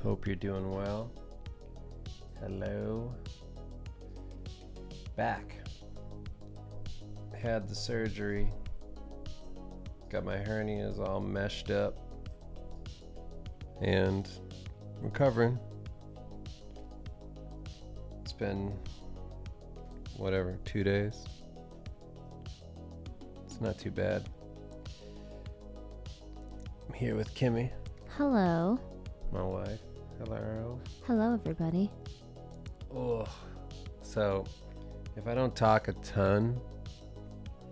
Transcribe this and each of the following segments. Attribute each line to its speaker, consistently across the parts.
Speaker 1: Hope you're doing well. Hello. Back. Had the surgery. Got my hernias all meshed up. And recovering. It's been, 2 days. It's not too bad. I'm here with Kimmy.
Speaker 2: Hello.
Speaker 1: My wife. Hello.
Speaker 2: Hello, everybody.
Speaker 1: Oh, so if I don't talk a ton,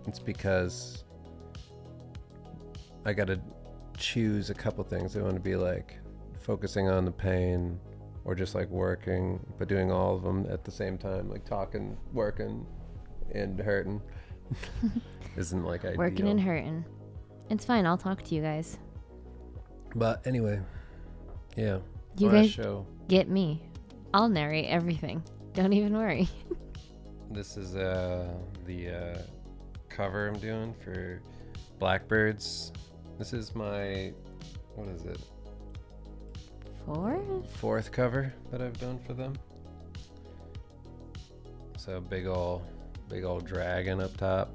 Speaker 1: it's because I gotta choose a couple things. I want to be like focusing on the pain or just like working, but doing all of them at the same time, like talking, working, and hurting. Isn't like ideal.
Speaker 2: Working and hurting. It's fine. I'll talk to you guys.
Speaker 1: But anyway, yeah.
Speaker 2: You guys get me. I'll narrate everything. Don't even worry.
Speaker 1: This is the cover I'm doing for Blackbirds. This is my, what is it? Fourth cover that I've done for them. So big old dragon up top.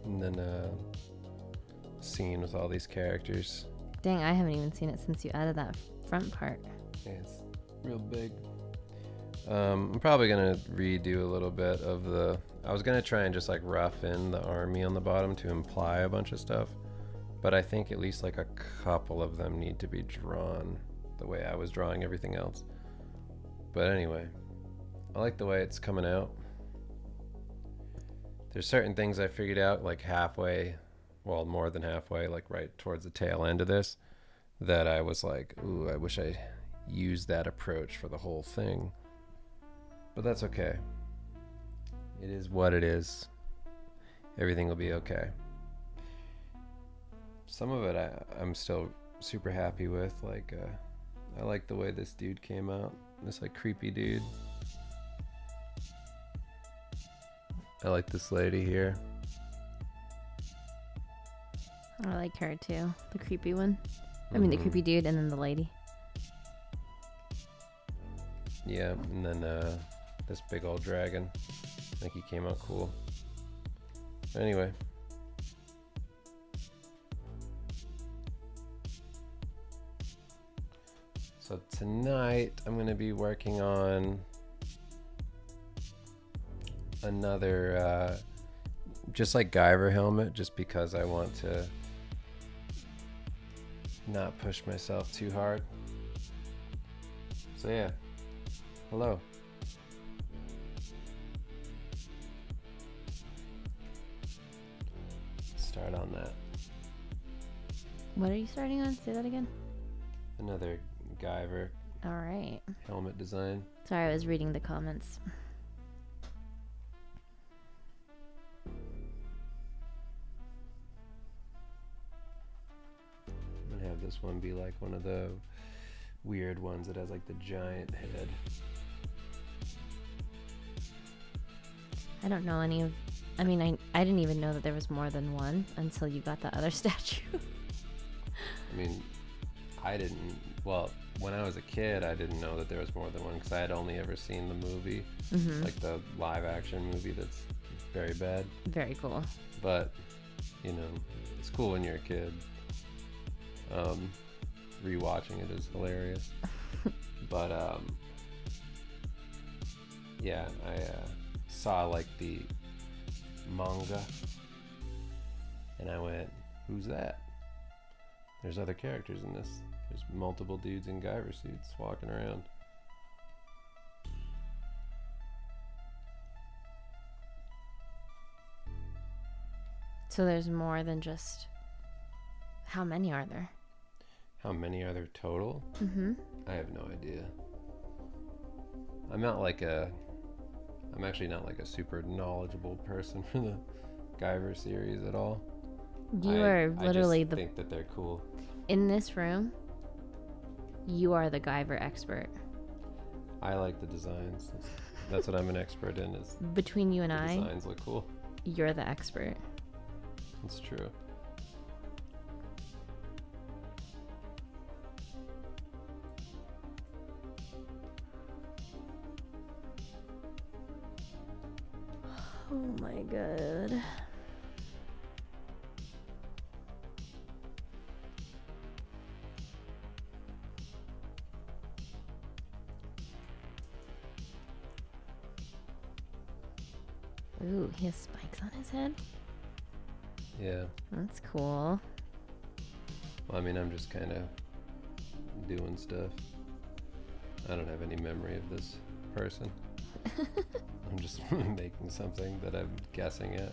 Speaker 1: And then a scene with all these characters.
Speaker 2: Dang, I haven't even seen it since you added that front part.
Speaker 1: Yeah, it's real big. I'm probably gonna redo a little bit of the. I was gonna try and just like rough in the army on the bottom to imply a bunch of stuff, but I think at least like a couple of them need to be drawn the way I was drawing everything else. But anyway, I like the way it's coming out. There's certain things I figured out like halfway, well, more than halfway, like right towards the tail end of this, that I was like, ooh, I wish I used that approach for the whole thing. But that's okay. It is what it is. Everything will be okay. Some of it I'm still super happy with. Like, I like the way this dude came out. This like creepy dude. I like this lady here.
Speaker 2: I like her too. The creepy one. I mean, the creepy dude and then the lady.
Speaker 1: Yeah, and then this big old dragon. I think he came out cool. Anyway. So tonight I'm going to be working on another just like Gyver helmet, just because I want to not push myself too hard. So yeah, hello. Start on that.
Speaker 2: What are you starting on? Say that again.
Speaker 1: Another Gyver.
Speaker 2: All right.
Speaker 1: Helmet design.
Speaker 2: Sorry, I was reading the comments.
Speaker 1: I'm gonna have this one be like one of the weird ones that has like the giant head.
Speaker 2: I don't know any of. I mean, I didn't even know that there was more than one until you got the other statue.
Speaker 1: I mean, I didn't. Well, when I was a kid, I didn't know that there was more than one because I had only ever seen the movie, like the live action movie that's very bad.
Speaker 2: Very cool.
Speaker 1: But, you know, it's cool when you're a kid. Rewatching it is hilarious. But, yeah, I saw like the manga and I went, who's that? There's other characters in this. There's multiple dudes in Gyver suits walking around.
Speaker 2: So there's more than just. How many are there?
Speaker 1: How many are there total? I have no idea. I'm actually not like a super knowledgeable person for the Gyver series at all.
Speaker 2: You are literally
Speaker 1: I just think that they're cool.
Speaker 2: In this room, you are the Gyver expert.
Speaker 1: I like the designs. That's what I'm an expert in. Is
Speaker 2: between you and I,
Speaker 1: designs look cool.
Speaker 2: You're the expert.
Speaker 1: It's true.
Speaker 2: Oh my god. Ooh, he has spikes on his head?
Speaker 1: Yeah.
Speaker 2: That's cool.
Speaker 1: Well, I mean, I'm just kind of doing stuff. I don't have any memory of this person. I'm just making something that I'm guessing at.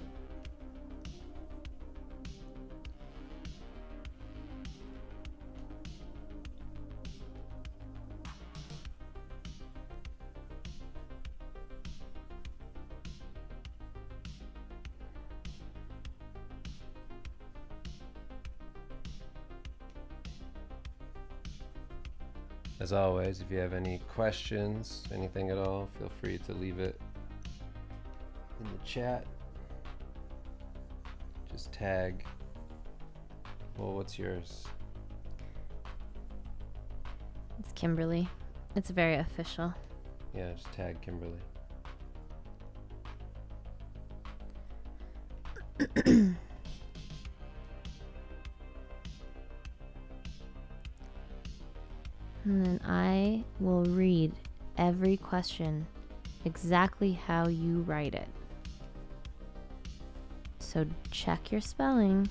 Speaker 1: As always, if you have any questions, anything at all, feel free to leave it in the chat. Just tag. Well, what's yours?
Speaker 2: It's Kimberly. It's very official.
Speaker 1: Yeah, just tag Kimberly.
Speaker 2: And then I will read every question exactly how you write it. So check your spelling,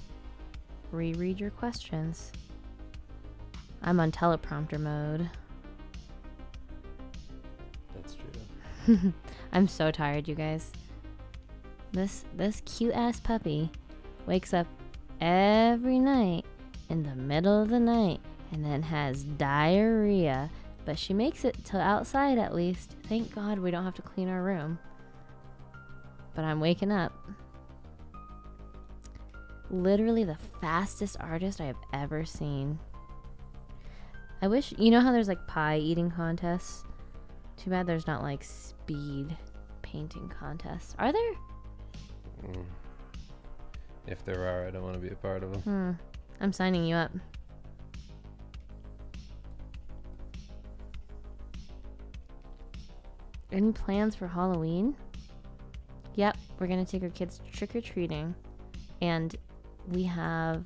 Speaker 2: reread your questions. I'm on teleprompter mode.
Speaker 1: That's true.
Speaker 2: I'm so tired, you guys. This cute ass puppy wakes up every night in the middle of the night and then has diarrhea, but she makes it to outside at least. Thank God we don't have to clean our room. But I'm waking up. Literally the fastest artist I have ever seen. I wish, you know how there's like pie eating contests? Too bad there's not like speed painting contests. Are there?
Speaker 1: If there are, I don't want to be a part of them.
Speaker 2: I'm signing you up. Any plans for Halloween? Yep, we're gonna take our kids trick-or-treating, and we have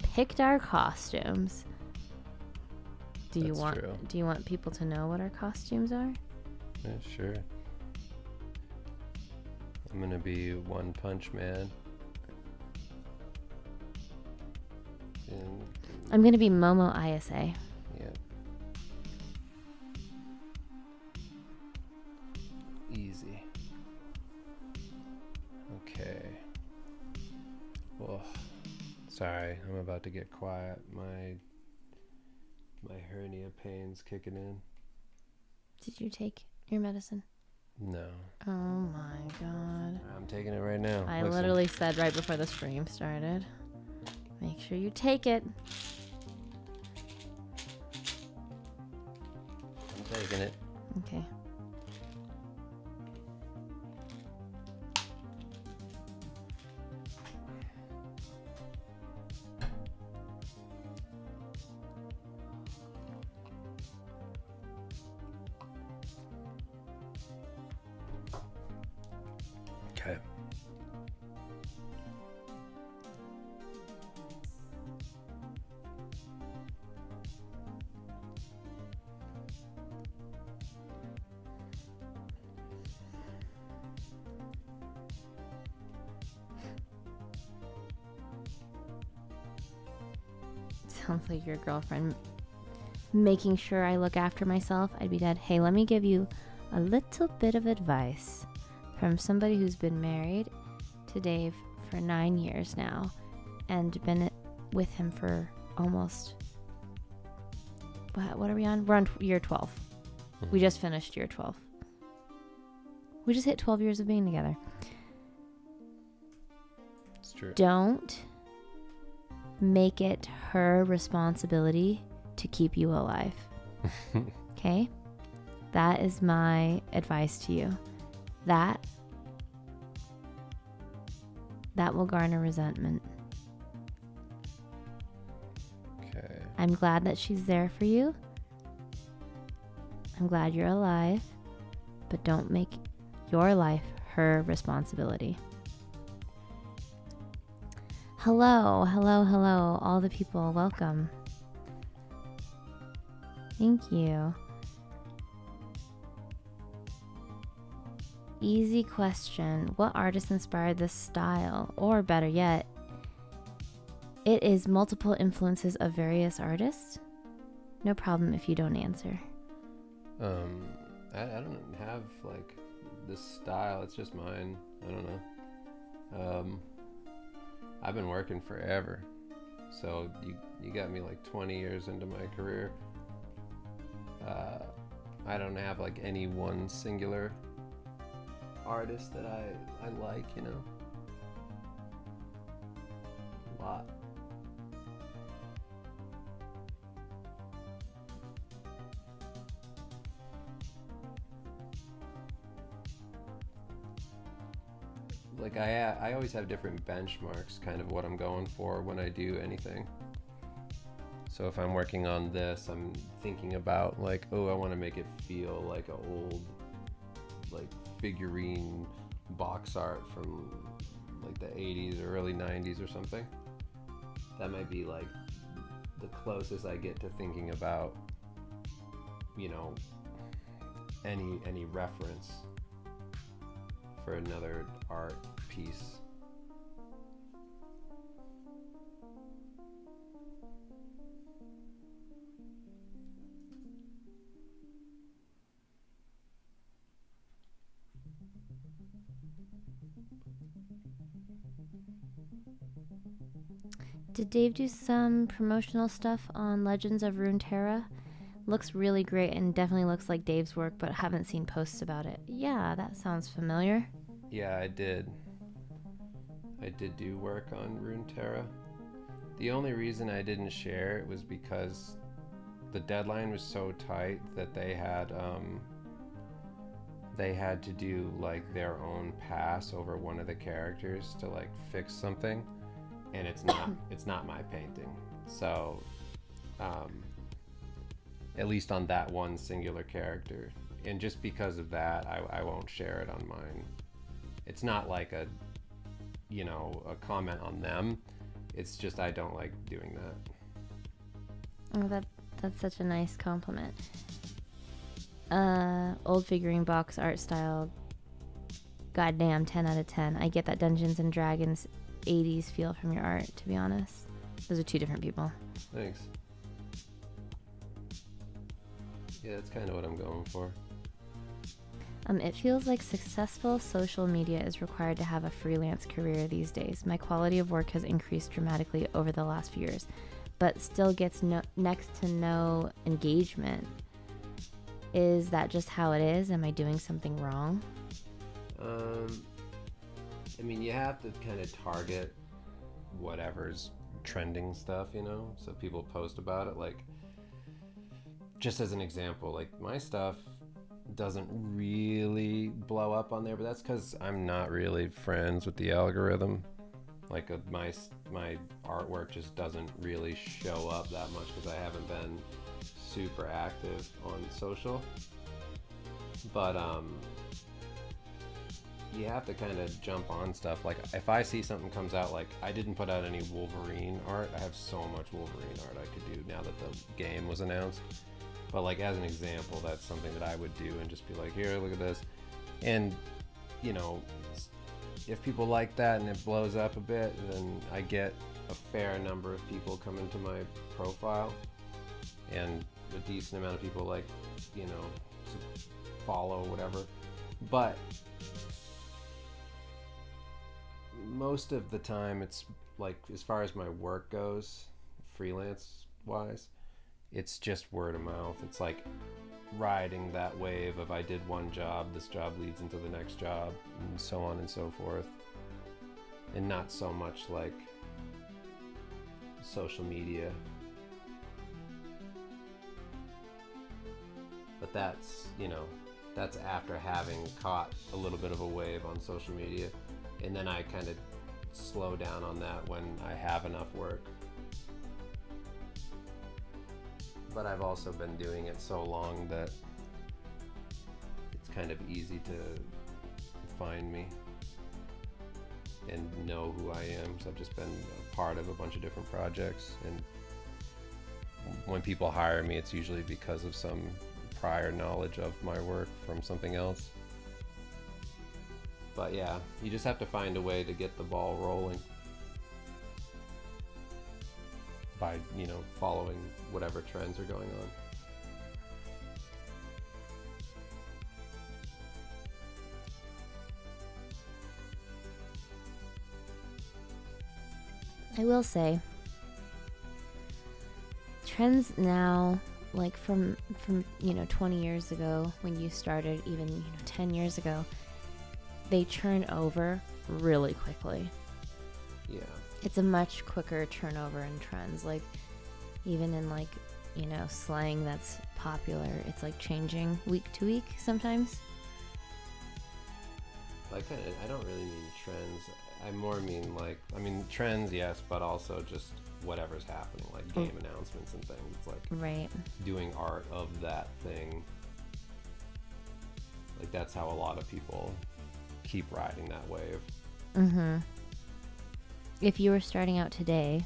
Speaker 2: picked our costumes. Do you want people to know what our costumes are?
Speaker 1: Yeah, sure. I'm gonna be One Punch Man. And
Speaker 2: I'm gonna be Momo ISA.
Speaker 1: yeah. Easy. Okay. Well, sorry, I'm about to get quiet. My hernia pain's kicking in.
Speaker 2: Did you take your medicine?
Speaker 1: No.
Speaker 2: Oh my god.
Speaker 1: I'm taking it right now.
Speaker 2: I
Speaker 1: Listen.
Speaker 2: literally said right before the stream started, make sure you take it.
Speaker 1: I'm taking it.
Speaker 2: Okay.
Speaker 1: Okay.
Speaker 2: Sounds like your girlfriend making sure I look after myself. I'd be dead. Hey, let me give you a little bit of advice from somebody who's been married to Dave for 9 years now and been with him for almost, what are we on? We're on year 12. We just finished year 12. We just hit 12 years of being together.
Speaker 1: It's true.
Speaker 2: Don't make it her responsibility to keep you alive. Okay? That is my advice to you. That will garner resentment.
Speaker 1: Okay.
Speaker 2: I'm glad that she's there for you. I'm glad you're alive, but don't make your life her responsibility. Hello, hello, hello, all the people, welcome. Thank you. Easy question. What artist inspired this style? Or better yet, it is multiple influences of various artists? No problem if you don't answer.
Speaker 1: I don't have like this style. It's just mine. I don't know. I've been working forever, so you got me like 20 years into my career. I don't have like any one singular artist that I like, you know. A lot. Like I always have different benchmarks, kind of what I'm going for when I do anything. So if I'm working on this, I'm thinking about like, oh, I want to make it feel like an old, like figurine box art from like the 80s or early 90s or something. That might be like the closest I get to thinking about, you know, any reference for another art piece.
Speaker 2: Did Dave do some promotional stuff on Legends of Runeterra? Looks really great and definitely looks like Dave's work, but haven't seen posts about it. Yeah, that sounds familiar.
Speaker 1: Yeah, I did do work on Runeterra. The only reason I didn't share it was because the deadline was so tight that they had to do like their own pass over one of the characters to like fix something, and it's not my painting. So at least on that one singular character, and just because of that, I won't share it on mine. It's not like a comment on them. It's just I don't like doing that.
Speaker 2: Oh, that's such a nice compliment. Old figurine box art style. Goddamn, 10 out of 10. I get that Dungeons and Dragons 80s feel from your art, to be honest. Those are two different people.
Speaker 1: Thanks. Yeah, that's kind of what I'm going for.
Speaker 2: It feels like successful social media is required to have a freelance career these days. My quality of work has increased dramatically over the last few years, but still gets next to no engagement. Is that just how it is? Am I doing something wrong?
Speaker 1: I mean, you have to kind of target whatever's trending stuff, you know? So people post about it. Like, just as an example, like my stuff doesn't really blow up on there, but that's because I'm not really friends with the algorithm. Like my artwork just doesn't really show up that much because I haven't been super active on social. But you have to kind of jump on stuff. Like if I see something comes out, like I didn't put out any Wolverine art. I have so much Wolverine art I could do now that the game was announced. But like as an example, that's something that I would do and just be like, here, look at this. And you know, if people like that and it blows up a bit, then I get a fair number of people come into my profile, and a decent amount of people like, you know, follow whatever. But most of the time it's like, as far as my work goes, freelance wise, it's just word of mouth. It's like riding that wave of I did one job, this job leads into the next job, and so on and so forth. And not so much like social media. But that's, you know, that's after having caught a little bit of a wave on social media. And then I kind of slow down on that when I have enough work. But I've also been doing it so long that it's kind of easy to find me and know who I am. So I've just been a part of a bunch of different projects, and when people hire me, it's usually because of some prior knowledge of my work from something else. But yeah, you just have to find a way to get the ball rolling by, following whatever trends are going on.
Speaker 2: I will say, trends now, like from 20 years ago when you started, even 10 years ago, they turn over really quickly.
Speaker 1: Yeah.
Speaker 2: It's a much quicker turnover in trends. Like, even in slang that's popular, it's like changing week to week sometimes.
Speaker 1: I don't really mean trends. I more mean trends, yes, but also just whatever's happening, like game announcements and things. It's like
Speaker 2: right.
Speaker 1: doing art of that thing. Like, that's how a lot of people keep riding that wave.
Speaker 2: Mm-hmm. If you were starting out today,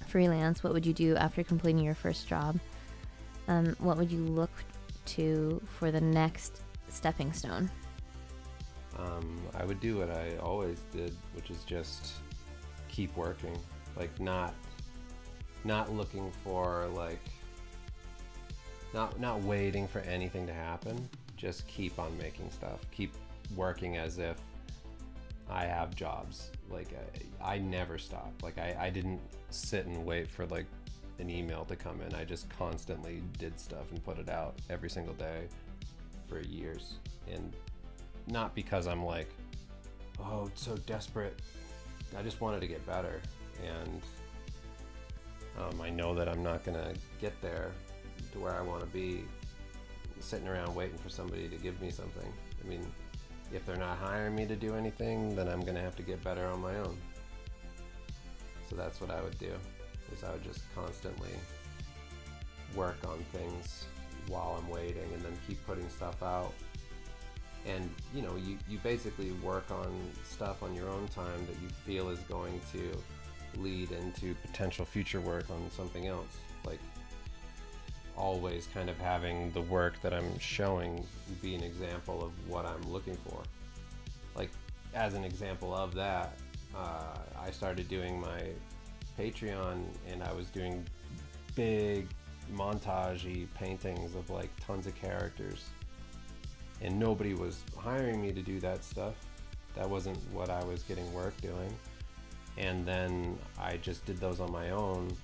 Speaker 2: freelance, what would you do after completing your first job? What would you look to for the next stepping stone?
Speaker 1: I would do what I always did, which is just keep working. Like, not looking for, not waiting for anything to happen. Just keep on making stuff. Keep working as if I have jobs. Like, I never stopped. Like, I didn't sit and wait for an email to come in. I just constantly did stuff and put it out every single day for years. And not because I'm so desperate. I just wanted to get better, and I know that I'm not gonna get there to where I want to be sitting around waiting for somebody to give me something. I mean, if they're not hiring me to do anything, then I'm gonna have to get better on my own. So that's what I would do, is I would just constantly work on things while I'm waiting, and then keep putting stuff out. And you basically work on stuff on your own time that you feel is going to lead into potential future work on something else. Like, always kind of having the work that I'm showing be an example of what I'm looking for. Like, as an example of that, I started doing my Patreon, and I was doing big montage-y paintings of tons of characters. And nobody was hiring me to do that stuff. That wasn't what I was getting work doing. And then I just did those on my own,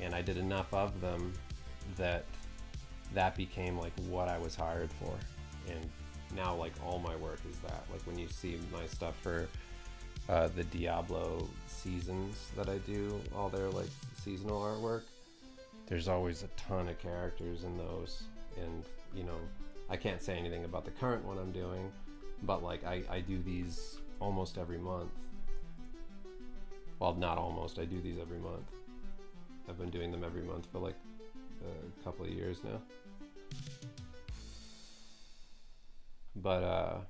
Speaker 1: and I did enough of them that became what I was hired for. And now all my work is that. Like, when you see my stuff for the Diablo seasons that I do, all their seasonal artwork, there's always a ton of characters in those. And I can't say anything about the current one I'm doing, but I do these almost every month. Well, not almost, I do these every month. I've been doing them every month for a couple of years now. But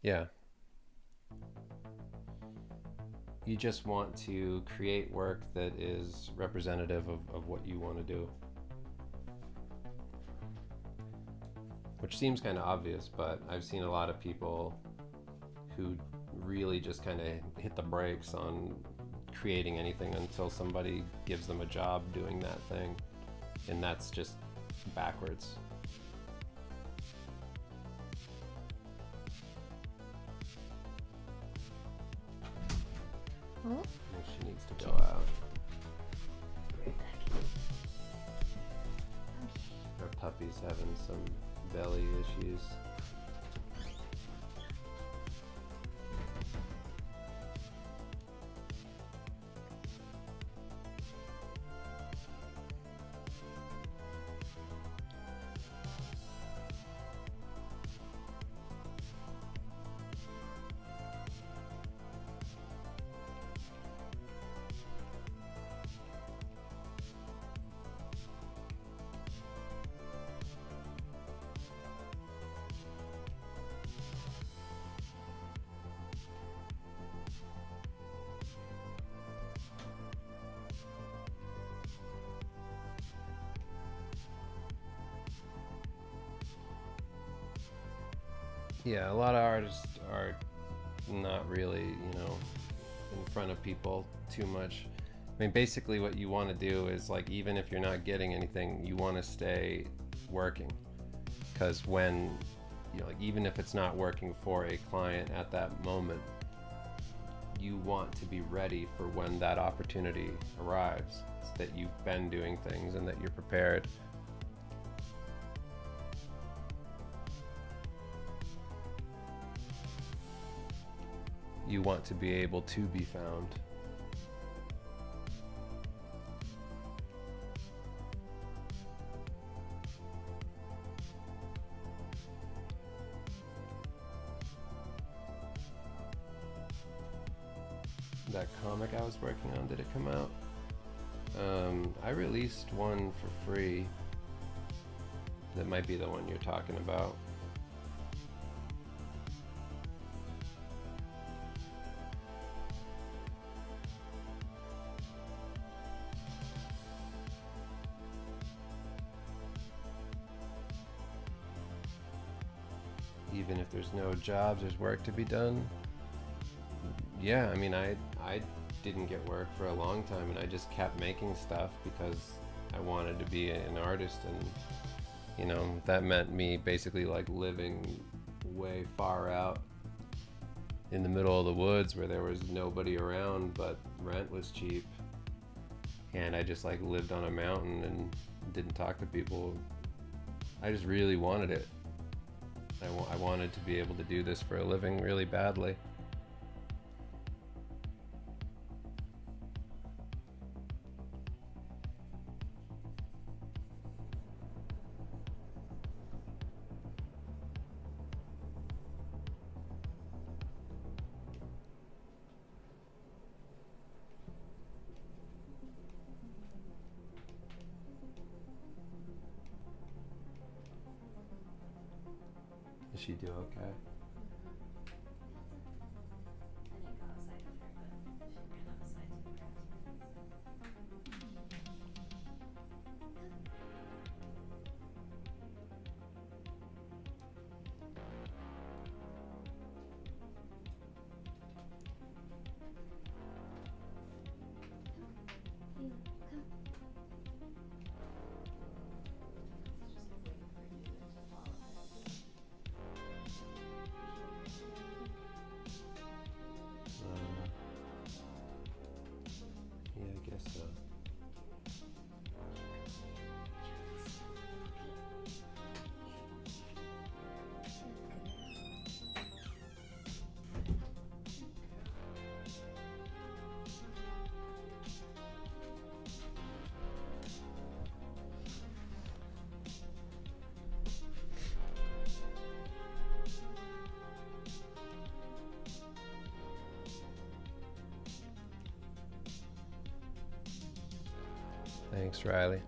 Speaker 1: yeah. You just want to create work that is representative of what you want to do. Which seems kind of obvious, but I've seen a lot of people who really just kind of hit the brakes on creating anything until somebody gives them a job doing that thing. And that's just backwards.
Speaker 2: Oh.
Speaker 1: She needs to go out. Our puppy's having some belly issues. Yeah, a lot of artists are not really, in front of people too much. I mean, basically what you want to do is, like, even if you're not getting anything, you want to stay working. Because when, like, even if it's not working for a client at that moment, you want to be ready for when that opportunity arrives, so that you've been doing things and that you're prepared. You want to be able to be found. That comic I was working on, did it come out? I released one for free. That might be the one you're talking about. Even if there's no jobs, there's work to be done. Yeah, I mean, I didn't get work for a long time, and I just kept making stuff because I wanted to be an artist, and that meant me basically like living way far out in the middle of the woods where there was nobody around, but rent was cheap, and I just like lived on a mountain and didn't talk to people. I just really wanted it. I wanted to be able to do this for a living really badly. Does she do okay? Yeah, I guess so. Thanks, Riley.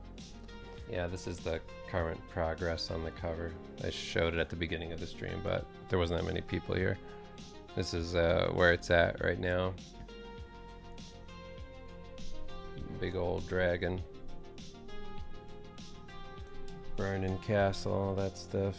Speaker 1: Yeah, this is the current progress on the cover. I showed it at the beginning of the stream, but there wasn't that many people here. This is where it's at right now. Big old dragon. Burning castle, all that stuff.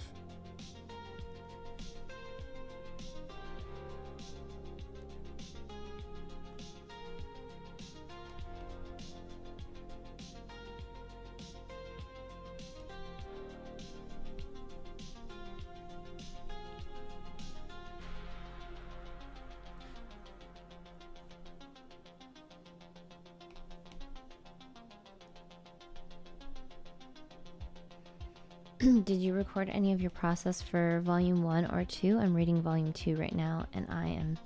Speaker 2: Did you record any of your process for volume 1 or 2? I'm reading volume 2 right now, and I am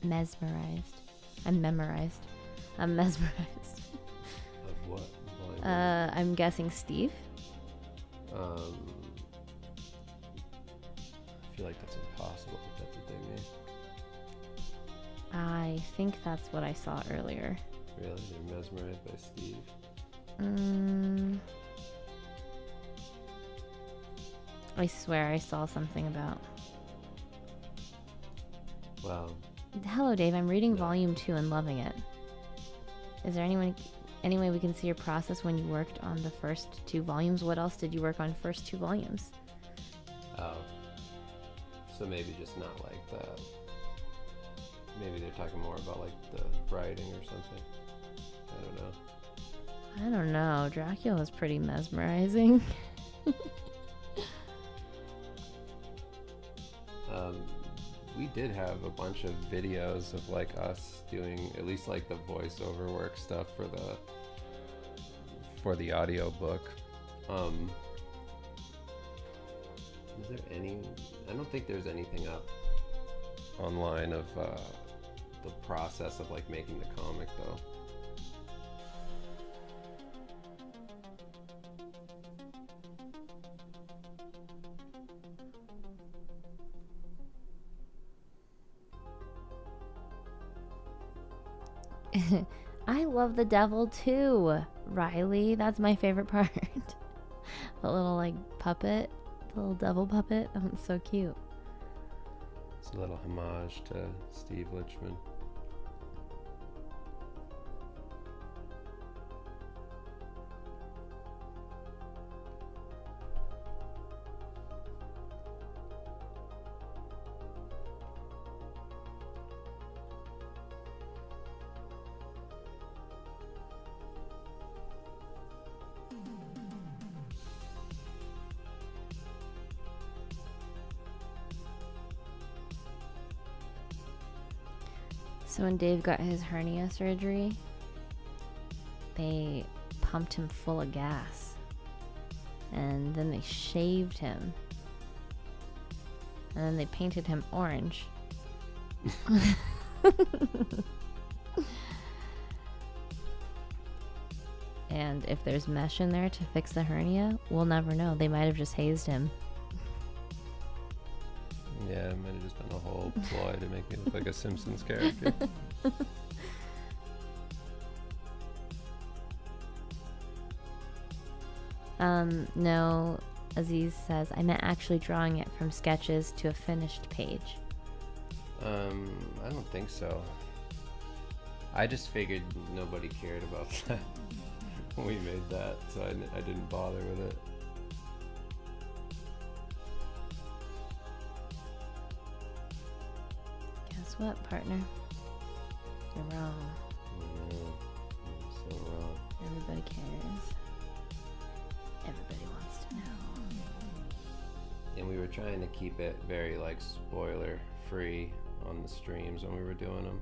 Speaker 2: mesmerized. I'm mesmerized.
Speaker 1: Of what?
Speaker 2: I'm guessing Steve.
Speaker 1: I feel like that's impossible, if that's what they mean.
Speaker 2: I think that's what I saw earlier.
Speaker 1: Really? They're mesmerized by Steve?
Speaker 2: I swear I saw something about...
Speaker 1: Wow.
Speaker 2: Hello, Dave. I'm reading
Speaker 1: No.
Speaker 2: volume 2 and loving it. Is there any way we can see your process when you worked on the first 2 volumes? What else did you work on first 2 volumes?
Speaker 1: Oh. So maybe just not like the. Maybe they're talking more about like the writing or something. I don't know.
Speaker 2: I don't know. Dracula's pretty mesmerizing.
Speaker 1: We did have a bunch of videos of like us doing at least like the voiceover work stuff for the audio book. Is there any? I don't think there's anything up online of the process of like making the comic though.
Speaker 2: I love the devil too, Riley. That's my favorite part. The little like puppet, the little devil puppet. Oh, it's so cute.
Speaker 1: It's a little homage to Steve Lichman.
Speaker 2: So when Dave got his hernia surgery, they pumped him full of gas. And then they shaved him. And then they painted him orange. And if there's mesh in there to fix the hernia, we'll never know. They might have just hazed him.
Speaker 1: Yeah, it might have just been a whole ploy to make me look like a Simpsons character.
Speaker 2: No, Aziz says, I meant actually drawing it from sketches to a finished page.
Speaker 1: I don't think so. I just figured nobody cared about that when we made that, so I didn't bother with it.
Speaker 2: Guess what, partner? You're wrong.
Speaker 1: I know. I'm so wrong.
Speaker 2: Everybody cares. Everybody wants to know.
Speaker 1: And we were trying to keep it very like spoiler free on the streams when we were doing them.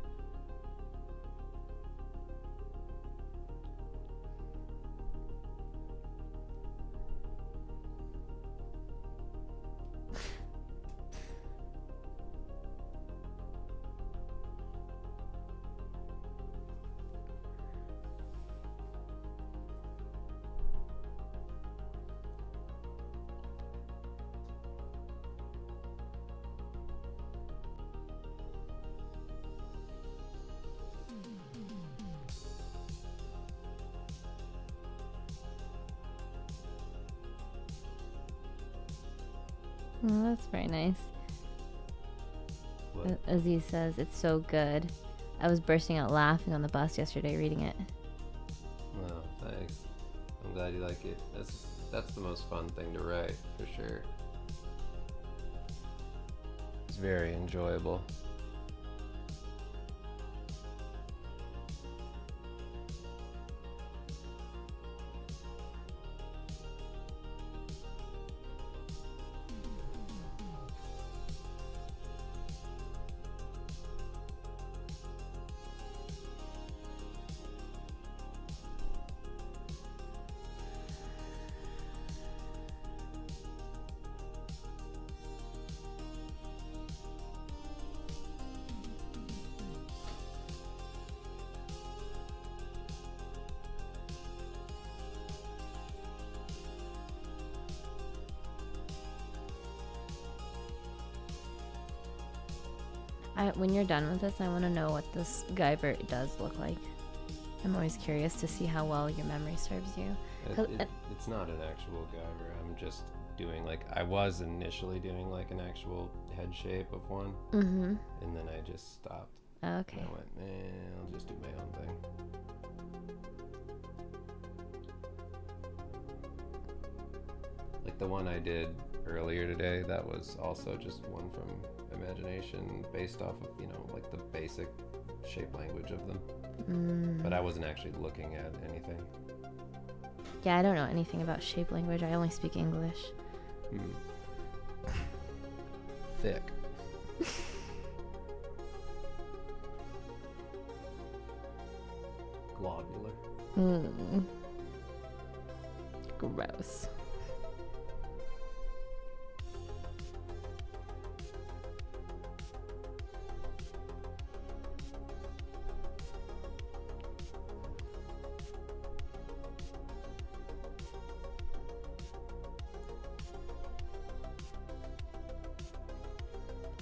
Speaker 2: Oh, that's very nice.
Speaker 1: What?
Speaker 2: Aziz says, it's so good. I was bursting out laughing on the bus yesterday reading it.
Speaker 1: Well, thanks. I'm glad you like it. That's the most fun thing to write, for sure. It's very enjoyable.
Speaker 2: When you're done with this, I want to know what this Gyver does look like. I'm always curious to see how well your memory serves you.
Speaker 1: It's not an actual Gyver. I'm just doing like, I was initially doing like an actual head shape of one.
Speaker 2: Mm-hmm.
Speaker 1: And then I just stopped.
Speaker 2: Okay.
Speaker 1: And I went, I'll just do my own thing. Like the one I did earlier today, that was also just one from imagination based off of, like the basic shape language of them. But I wasn't actually looking at anything.
Speaker 2: Yeah, I don't know anything about shape language. I only speak English.
Speaker 1: Thick. Globular.
Speaker 2: Gross.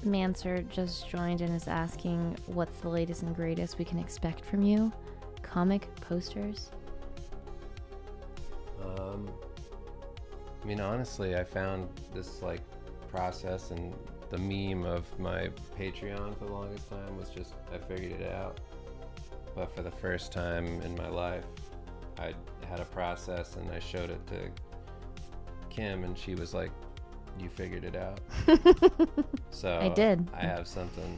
Speaker 2: Manser just joined and is asking what's the latest and greatest we can expect from you? Comic posters?
Speaker 1: I mean, honestly, I found this like process, and the meme of my Patreon for the longest time was just, I figured it out. But for the first time in my life, I had a process and I showed it to Kim, and she was like, you figured it out. So
Speaker 2: I did.
Speaker 1: I have something.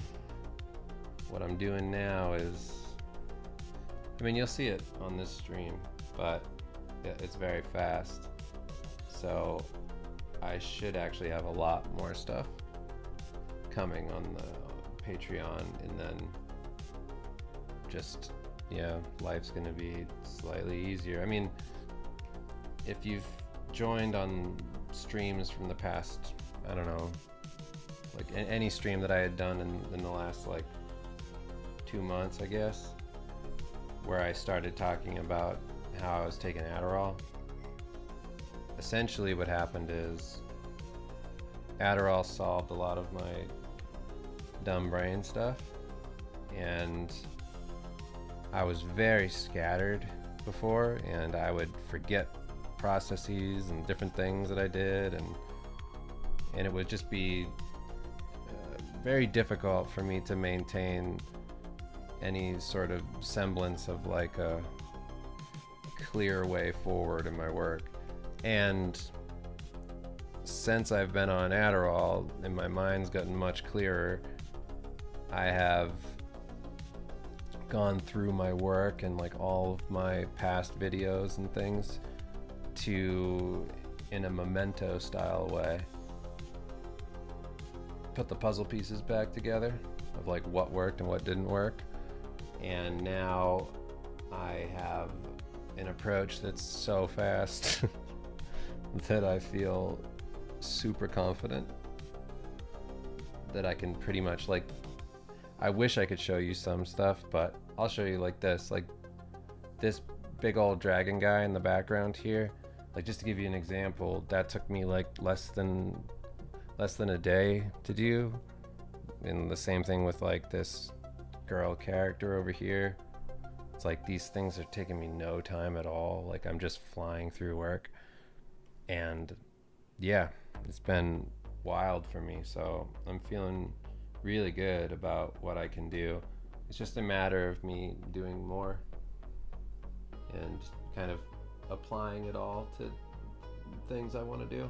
Speaker 1: What I'm doing now is, I mean, you'll see it on this stream, but it's very fast. So I should actually have a lot more stuff coming on the Patreon, and then just, life's gonna be slightly easier. I mean, if you've joined on streams from the past, I don't know, like any stream that I had done in the last like 2 months, I guess, where I started talking about how I was taking Adderall. Essentially what happened is Adderall solved a lot of my dumb brain stuff, and I was very scattered before, and I would forget processes and different things that I did, and it would just be very difficult for me to maintain any sort of semblance of like a clear way forward in my work. And since I've been on Adderall and my mind's gotten much clearer, I have gone through my work and like all of my past videos and things to, in a memento style way, put the puzzle pieces back together of like what worked and what didn't work. And now I have an approach that's so fast that I feel super confident that I can pretty much, like, I wish I could show you some stuff, but I'll show you like this big old dragon guy in the background here. Like, just to give you an example, that took me like less than a day to do. And the same thing with like this girl character over here. It's like these things are taking me no time at all. Like, I'm just flying through work. And yeah, it's been wild for me. So I'm feeling really good about what I can do. It's just a matter of me doing more and kind of applying it all to things I want to do.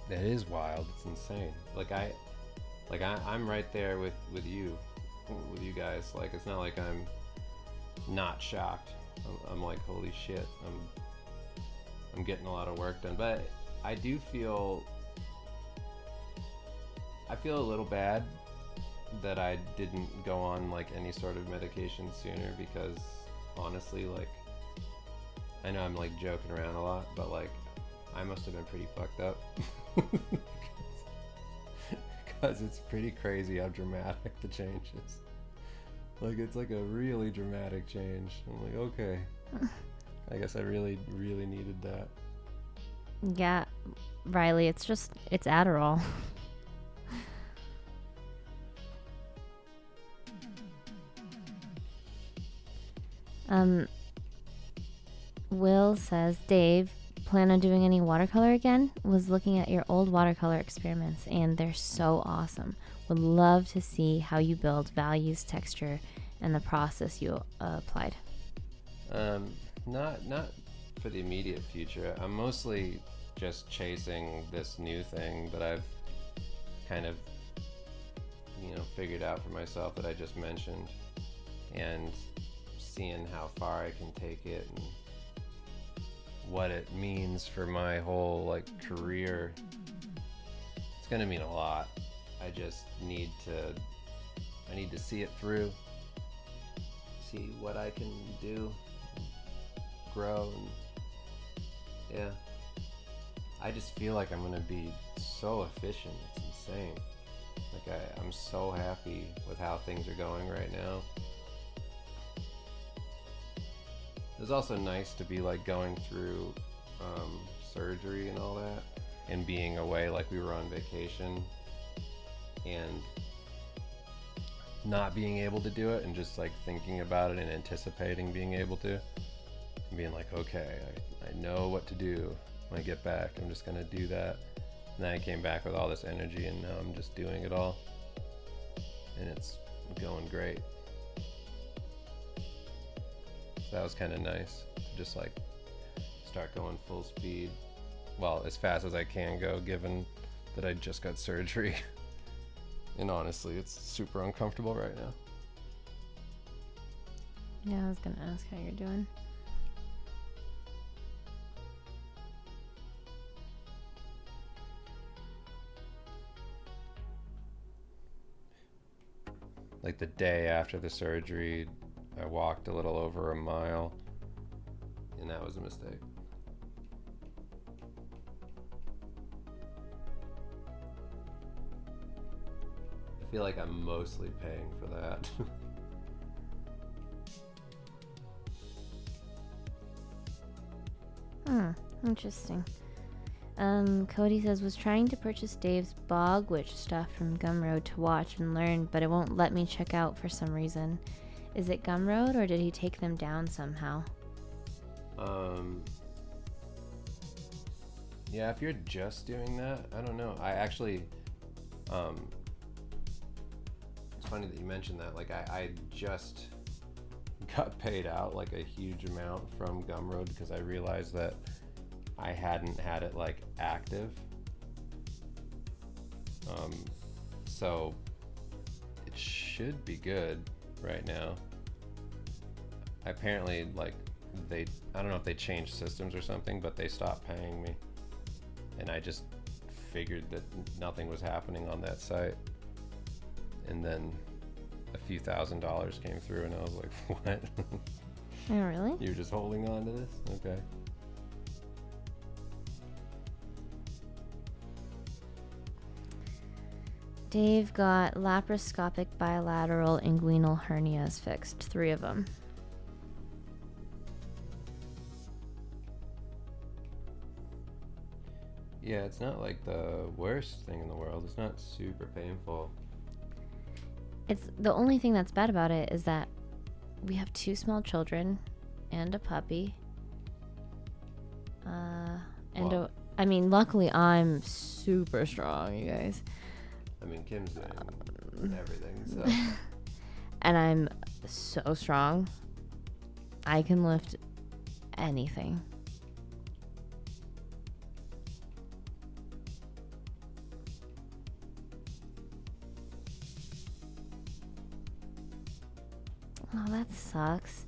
Speaker 1: It is wild. It's insane. I'm right there with you guys. Like, it's not like I'm not shocked. I'm like, holy shit. I'm getting a lot of work done. But I do feel a little bad that I didn't go on like any sort of medication sooner, because honestly, like, I know I'm like joking around a lot, but like, I must have been pretty fucked up. Because it's pretty crazy how dramatic the change is. Like, it's like a really dramatic change. I'm like, okay, I guess I really, really needed that.
Speaker 2: Yeah, Riley, it's Adderall. Will says, Dave, plan on doing any watercolor again? Was looking at your old watercolor experiments and they're so awesome. Would love to see how you build values, texture, and the process you applied.
Speaker 1: Not for the immediate future. I'm mostly just chasing this new thing that I've kind of, figured out for myself that I just mentioned, and seeing how far I can take it and what it means for my whole career. It's gonna mean a lot. I just need to see it through, see what I can do, grow, and yeah. I just feel like I'm gonna be so efficient. It's insane. I'm so happy with how things are going right now. It's also nice to be going through surgery and all that, and being away, we were on vacation, and not being able to do it, and just thinking about it and anticipating being able to, and being okay, I know what to do when I get back. I'm just gonna do that. And then I came back with all this energy, and now I'm just doing it all, and it's going great. So that was kind of nice to just start going full speed, well, as fast as I can go, given that I just got surgery. And honestly, it's super uncomfortable right now.
Speaker 2: Yeah, I was gonna ask how you're doing.
Speaker 1: The day after the surgery, I walked a little over a mile, and that was a mistake. I feel like I'm mostly paying for that.
Speaker 2: Interesting. Cody says, was trying to purchase Dave's Bog Witch stuff from Gumroad to watch and learn, but it won't let me check out for some reason. Is it Gumroad, or did he take them down somehow?
Speaker 1: Yeah, if you're just doing that, I don't know. I actually, it's funny that you mentioned that. I just got paid out a huge amount from Gumroad because I realized that I hadn't had it active. So it should be good right now. Apparently, I don't know if they changed systems or something, but they stopped paying me, and I just figured that nothing was happening on that site, and then a few $1,000s came through, and I was like, what?
Speaker 2: Oh, really?
Speaker 1: You're just holding on to this? Okay.
Speaker 2: Dave got laparoscopic bilateral inguinal hernias fixed, 3 of them.
Speaker 1: Yeah, it's not the worst thing in the world. It's not super painful.
Speaker 2: It's the only thing that's bad about it is that we have 2 small children and a puppy. Luckily I'm super strong, you guys.
Speaker 1: Kim's doing everything, so.
Speaker 2: And I'm so strong. I can lift anything. Oh, that sucks.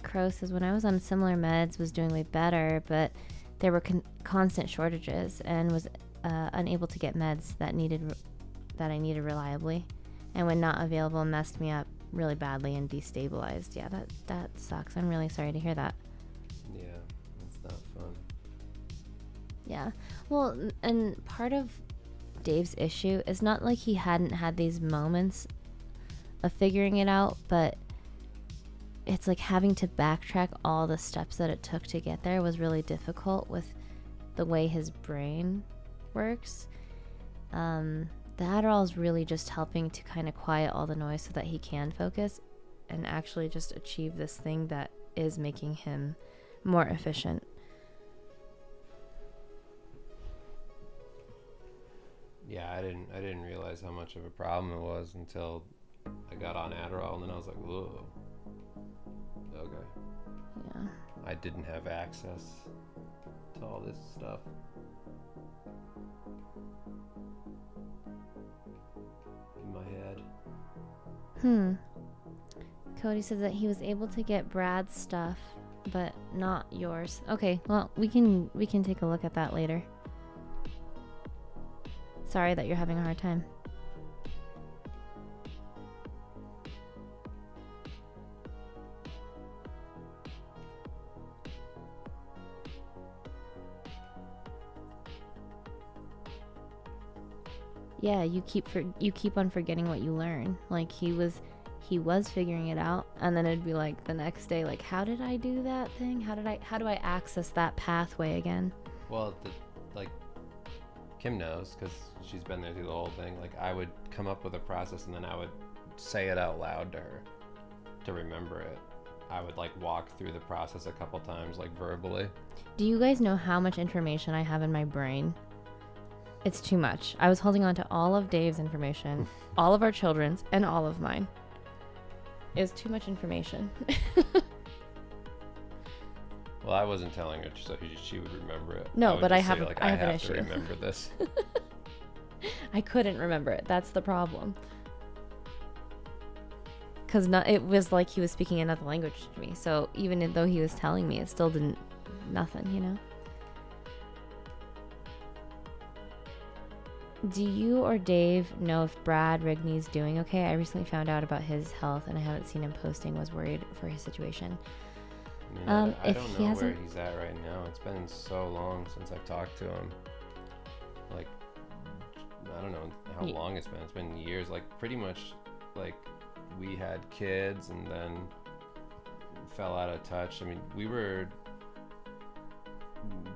Speaker 2: Crow says, when I was on similar meds, was doing way better, but there were constant shortages and was unable to get meds that I needed reliably, and when not available, messed me up really badly and destabilized. Yeah, that sucks. I'm really sorry to hear that.
Speaker 1: Yeah, it's not fun.
Speaker 2: Yeah. Well, and part of Dave's issue is not like he hadn't had these moments of figuring it out, but it's having to backtrack all the steps that it took to get there was really difficult with the way his brain works. The Adderall is really just helping to kind of quiet all the noise so that he can focus and actually just achieve this thing that is making him more efficient.
Speaker 1: Yeah, I didn't realize how much of a problem it was until I got on Adderall, and then I was like, whoa. Okay.
Speaker 2: Yeah.
Speaker 1: I didn't have access to all this stuff. In my head.
Speaker 2: Cody said that he was able to get Brad's stuff, but not yours. Okay, well, we can take a look at that later. Sorry that you're having a hard time. Yeah, you keep on forgetting what you learn. Like he was figuring it out, and then it'd be like the next day, like, how did I do that thing? How do I access that pathway again?
Speaker 1: Well, like Kim knows because she's been there through the whole thing. Like I would come up with a process and then I would say it out loud to her to remember it. I would like walk through the process a couple times, like verbally.
Speaker 2: Do you guys know how much information I have in my brain? It's too much. I was holding on to all of Dave's information, all of our children's, and all of mine. It's too much information.
Speaker 1: Well, I wasn't telling her so she would remember it.
Speaker 2: No, but I have
Speaker 1: an
Speaker 2: issue.
Speaker 1: To remember this.
Speaker 2: I couldn't remember it. That's the problem. Because it was like he was speaking another language to me. So even though he was telling me, it still didn't, nothing, you know? Do you or Dave know if Brad Rigney's doing okay? I recently found out about his health and I haven't seen him posting. Was worried for his situation.
Speaker 1: I don't know where he's at right now. It's been so long since I've talked to him. Like, I don't know how long it's been. It's been years. Like, pretty much, like, we had kids and then fell out of touch. I mean,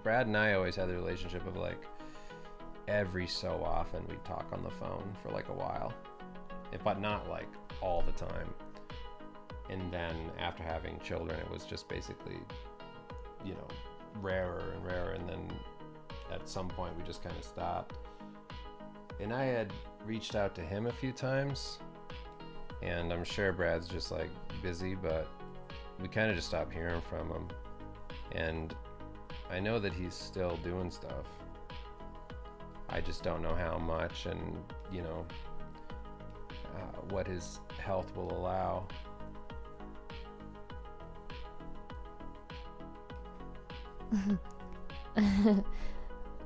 Speaker 1: Brad and I always had the relationship of, like, every so often we'd talk on the phone for, like, a while. But not, like, all the time. And then after having children, it was just basically, you know, rarer and rarer. And then at some point we just kind of stopped. And I had reached out to him a few times, and I'm sure Brad's just like busy, but we kind of just stopped hearing from him. And I know that he's still doing stuff. I just don't know how much and, you know, what his health will allow.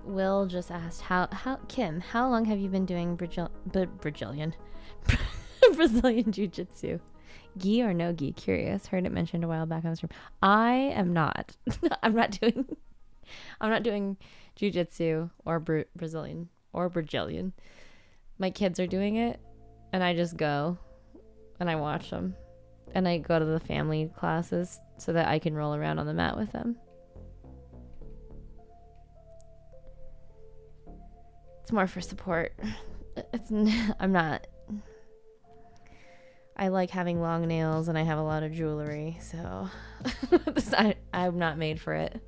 Speaker 2: Will just asked Kim, how long have you been doing Brazilian jiu-jitsu? Gi or no gi? Curious. Heard it mentioned a while back on the stream. I am not. I'm not doing jiu-jitsu or Brazilian. My kids are doing it, and I just go and I watch them, and I go to the family classes so that I can roll around on the mat with them. It's more for support. I'm not. I like having long nails and I have a lot of jewelry, so I'm not made for it.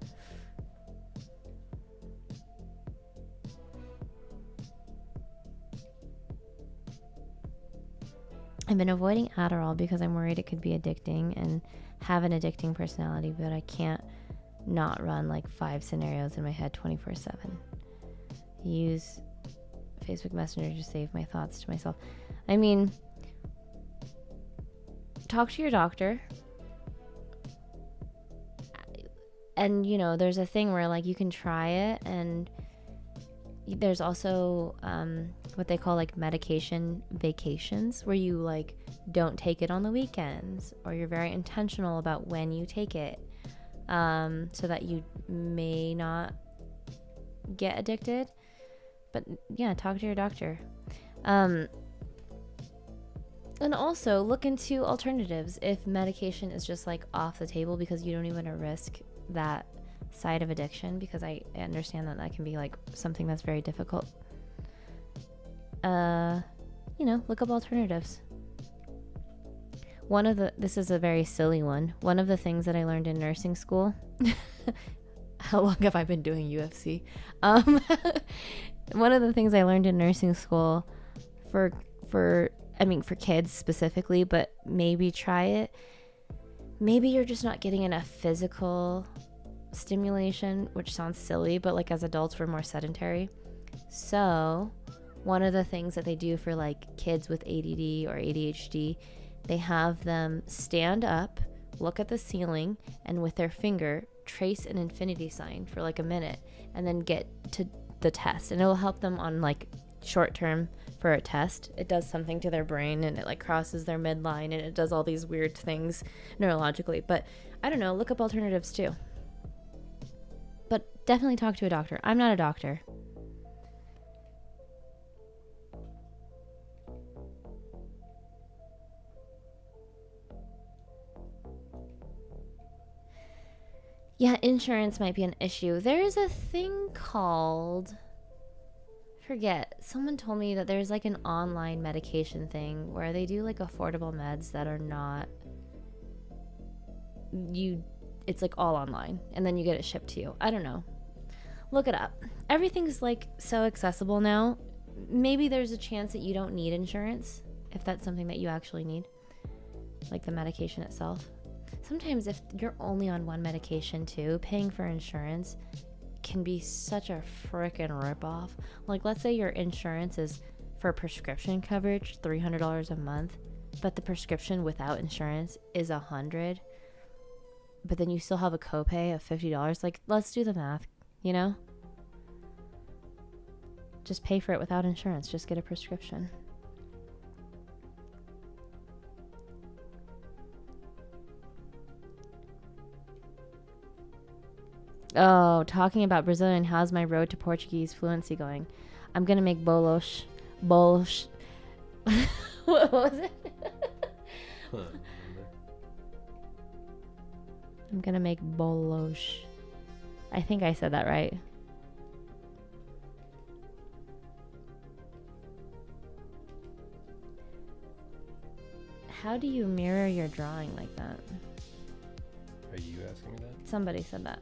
Speaker 2: I've been avoiding Adderall because I'm worried it could be addicting and have an addicting personality, but I can't not run like 5 scenarios in my head 24/7. Use Facebook Messenger to save my thoughts to myself. I mean, talk to your doctor. And, you know, there's a thing where, like, you can try it, and there's also what they call, like, medication vacations, where you, like, don't take it on the weekends, or you're very intentional about when you take it, so that you may not get addicted. But yeah, talk to your doctor. And also look into alternatives if medication is just like off the table because you don't even want to risk that side of addiction, because I understand that can be like something that's very difficult. Look up alternatives. This is a very silly one. One of the things that I learned in nursing school, how long have I been doing UFC? One of the things I learned in nursing school for kids specifically, but maybe try it. Maybe you're just not getting enough physical stimulation, which sounds silly, but like as adults, we're more sedentary. So one of the things that they do for like kids with ADD or ADHD, they have them stand up, look at the ceiling, and with their finger trace an infinity sign for like a minute, and then get to the test. And it will help them on like short term for a test. It does something to their brain, and it like crosses their midline, and it does all these weird things neurologically. But I don't know, look up alternatives too. But definitely talk to a doctor. I'm not a doctor. Yeah, insurance might be an issue. There's a thing called, someone told me that there's like an online medication thing where they do like affordable meds that are not, it's like all online, and then you get it shipped to you. I don't know. Look it up. Everything's like so accessible now. Maybe there's a chance that you don't need insurance if that's something that you actually need, like the medication itself. Sometimes if you're only on one medication too, paying for insurance can be such a frickin' ripoff. Like, let's say your insurance is for prescription coverage, $300 a month, but the prescription without insurance is $100, but then you still have a copay of $50. Like, let's do the math, Just pay for it without insurance. Just get a prescription. Oh, talking about Brazilian, how's my road to Portuguese fluency going? I'm going to make bolos. What was it? I'm going to make bolos. I think I said that right. How do you mirror your drawing like that?
Speaker 1: Are you asking me that?
Speaker 2: Somebody said that.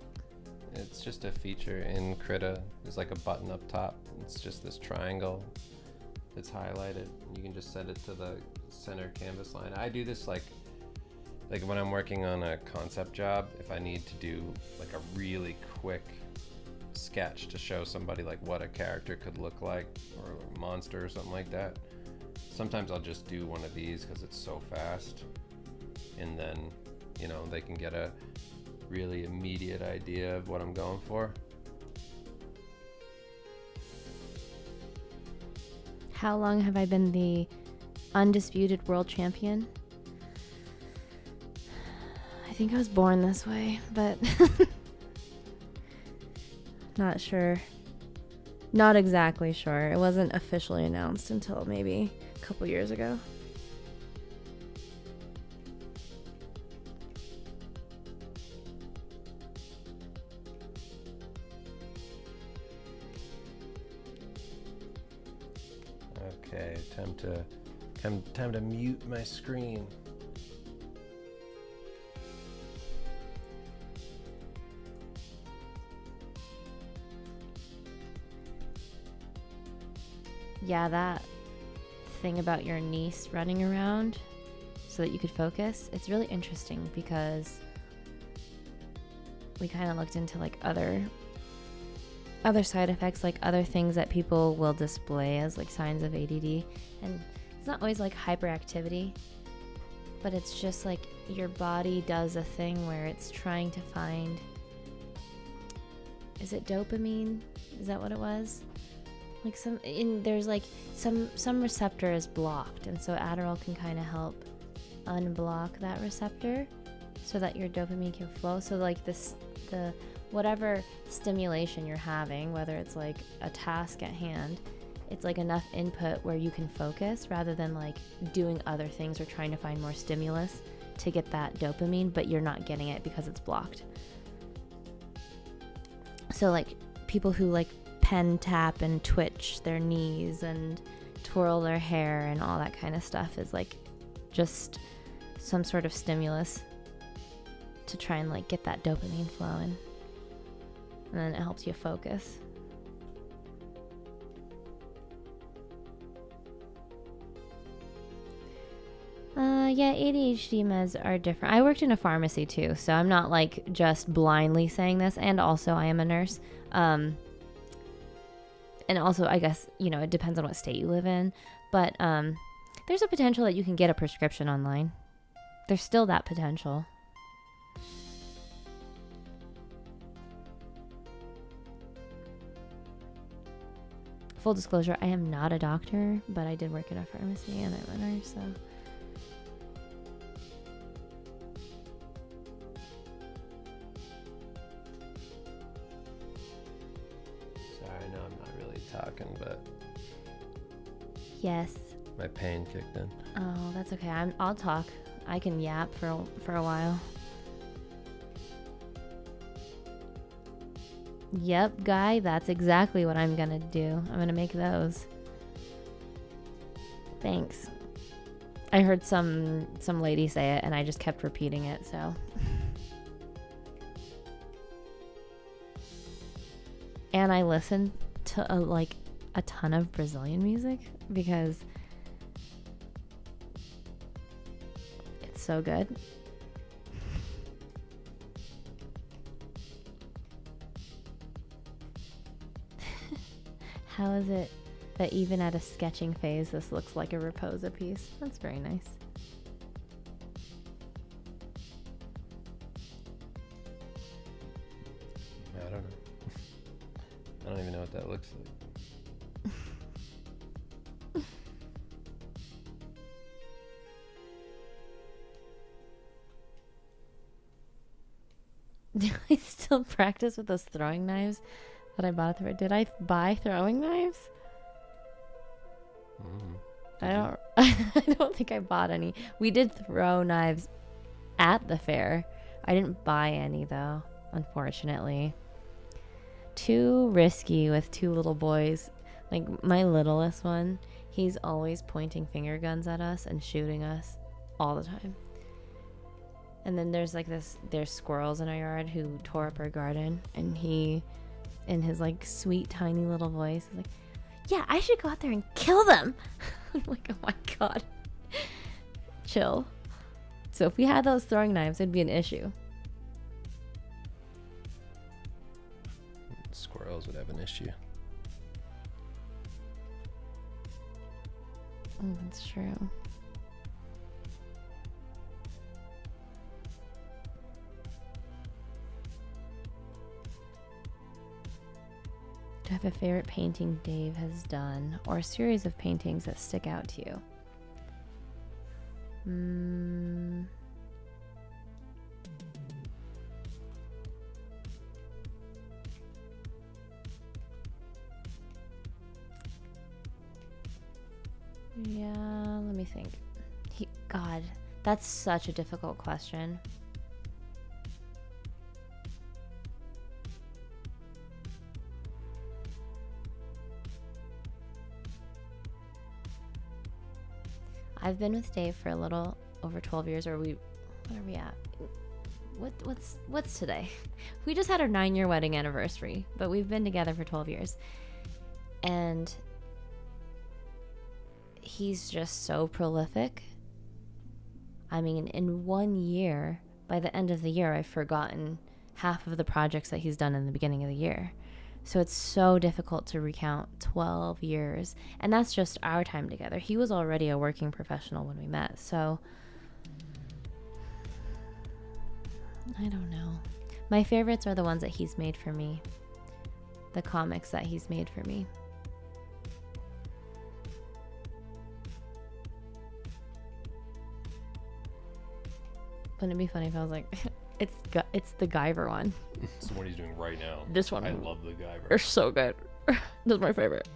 Speaker 1: It's just a feature in Krita. There's like a button up top. It's just this triangle that's highlighted. You can just set it to the center canvas line. I do this like when I'm working on a concept job, if I need to do like a really quick sketch to show somebody like what a character could look like, or a monster or something like that. Sometimes I'll just do one of these because it's so fast, and then they can get a really immediate idea of what I'm going for.
Speaker 2: How long have I been the undisputed world champion? I think I was born this way, but not sure. Not exactly sure. It wasn't officially announced until maybe a couple years ago.
Speaker 1: Okay, time to mute my screen.
Speaker 2: Yeah, that thing about your niece running around so that you could focus, it's really interesting because we kind of looked into like other side effects, like other things that people will display as like signs of ADD, and it's not always like hyperactivity, but it's just like your body does a thing where it's trying to find, is it dopamine? Is that what it was? Like there's like some receptor is blocked, and so Adderall can kind of help unblock that receptor so that your dopamine can flow. So like the whatever stimulation you're having, whether it's like a task at hand, it's like enough input where you can focus rather than like doing other things or trying to find more stimulus to get that dopamine, but you're not getting it because it's blocked. So like people who like pen tap and twitch their knees and twirl their hair and all that kind of stuff is like just some sort of stimulus to try and like get that dopamine flowing, and then it helps you focus. Yeah, ADHD meds are different. I worked in a pharmacy too, so I'm not like just blindly saying this, and also I am a nurse. And also I guess, you know, it depends on what state you live in, but there's a potential that you can get a prescription online. There's still that potential. Full disclosure, I am not a doctor, but I did work in a pharmacy and I'm a nurse, so.
Speaker 1: Sorry, I know I'm not really talking, but
Speaker 2: Yes.
Speaker 1: my pain kicked in.
Speaker 2: Oh, that's okay. I'll talk. I can yap for a while. Yep, guy, that's exactly what I'm gonna do. I'm gonna make those. Thanks. I heard some lady say it and I just kept repeating it, so. And I listened to a ton of Brazilian music because it's so good. How is it that even at a sketching phase, this looks like a Raposa piece? That's very nice.
Speaker 1: I don't know. I don't even know what that looks like.
Speaker 2: Do I still practice with those throwing knives that I bought at the... Did I buy throwing knives? I don't think I bought any. We did throw knives at the fair. I didn't buy any though, unfortunately. Too risky with two little boys. Like my littlest one, he's always pointing finger guns at us and shooting us all the time. And then there's squirrels in our yard who tore up our garden, and he, in his like sweet tiny little voice, is like, yeah, I should go out there and kill them. I'm like, oh my god. Chill. So if we had those throwing knives, it'd be an issue.
Speaker 1: Squirrels would have an issue.
Speaker 2: Oh, that's true. Do you have a favorite painting Dave has done, or a series of paintings that stick out to you? Yeah, let me think. God, that's such a difficult question. I've been with Dave for a little over 12 years, what are we at? What's today? We just had our 9-year wedding anniversary, but we've been together for 12 years. And he's just so prolific. I mean, in 1 year, by the end of the year, I've forgotten half of the projects that he's done in the beginning of the year. So it's so difficult to recount 12 years. And that's just our time together. He was already a working professional when we met. So I don't know. My favorites are the ones that he's made for me. The comics that he's made for me. Wouldn't it be funny if I was like, it's the Gyver one.
Speaker 1: It's the one he's doing right now.
Speaker 2: This one.
Speaker 1: I love the Gyver.
Speaker 2: They're so good. That's my favorite.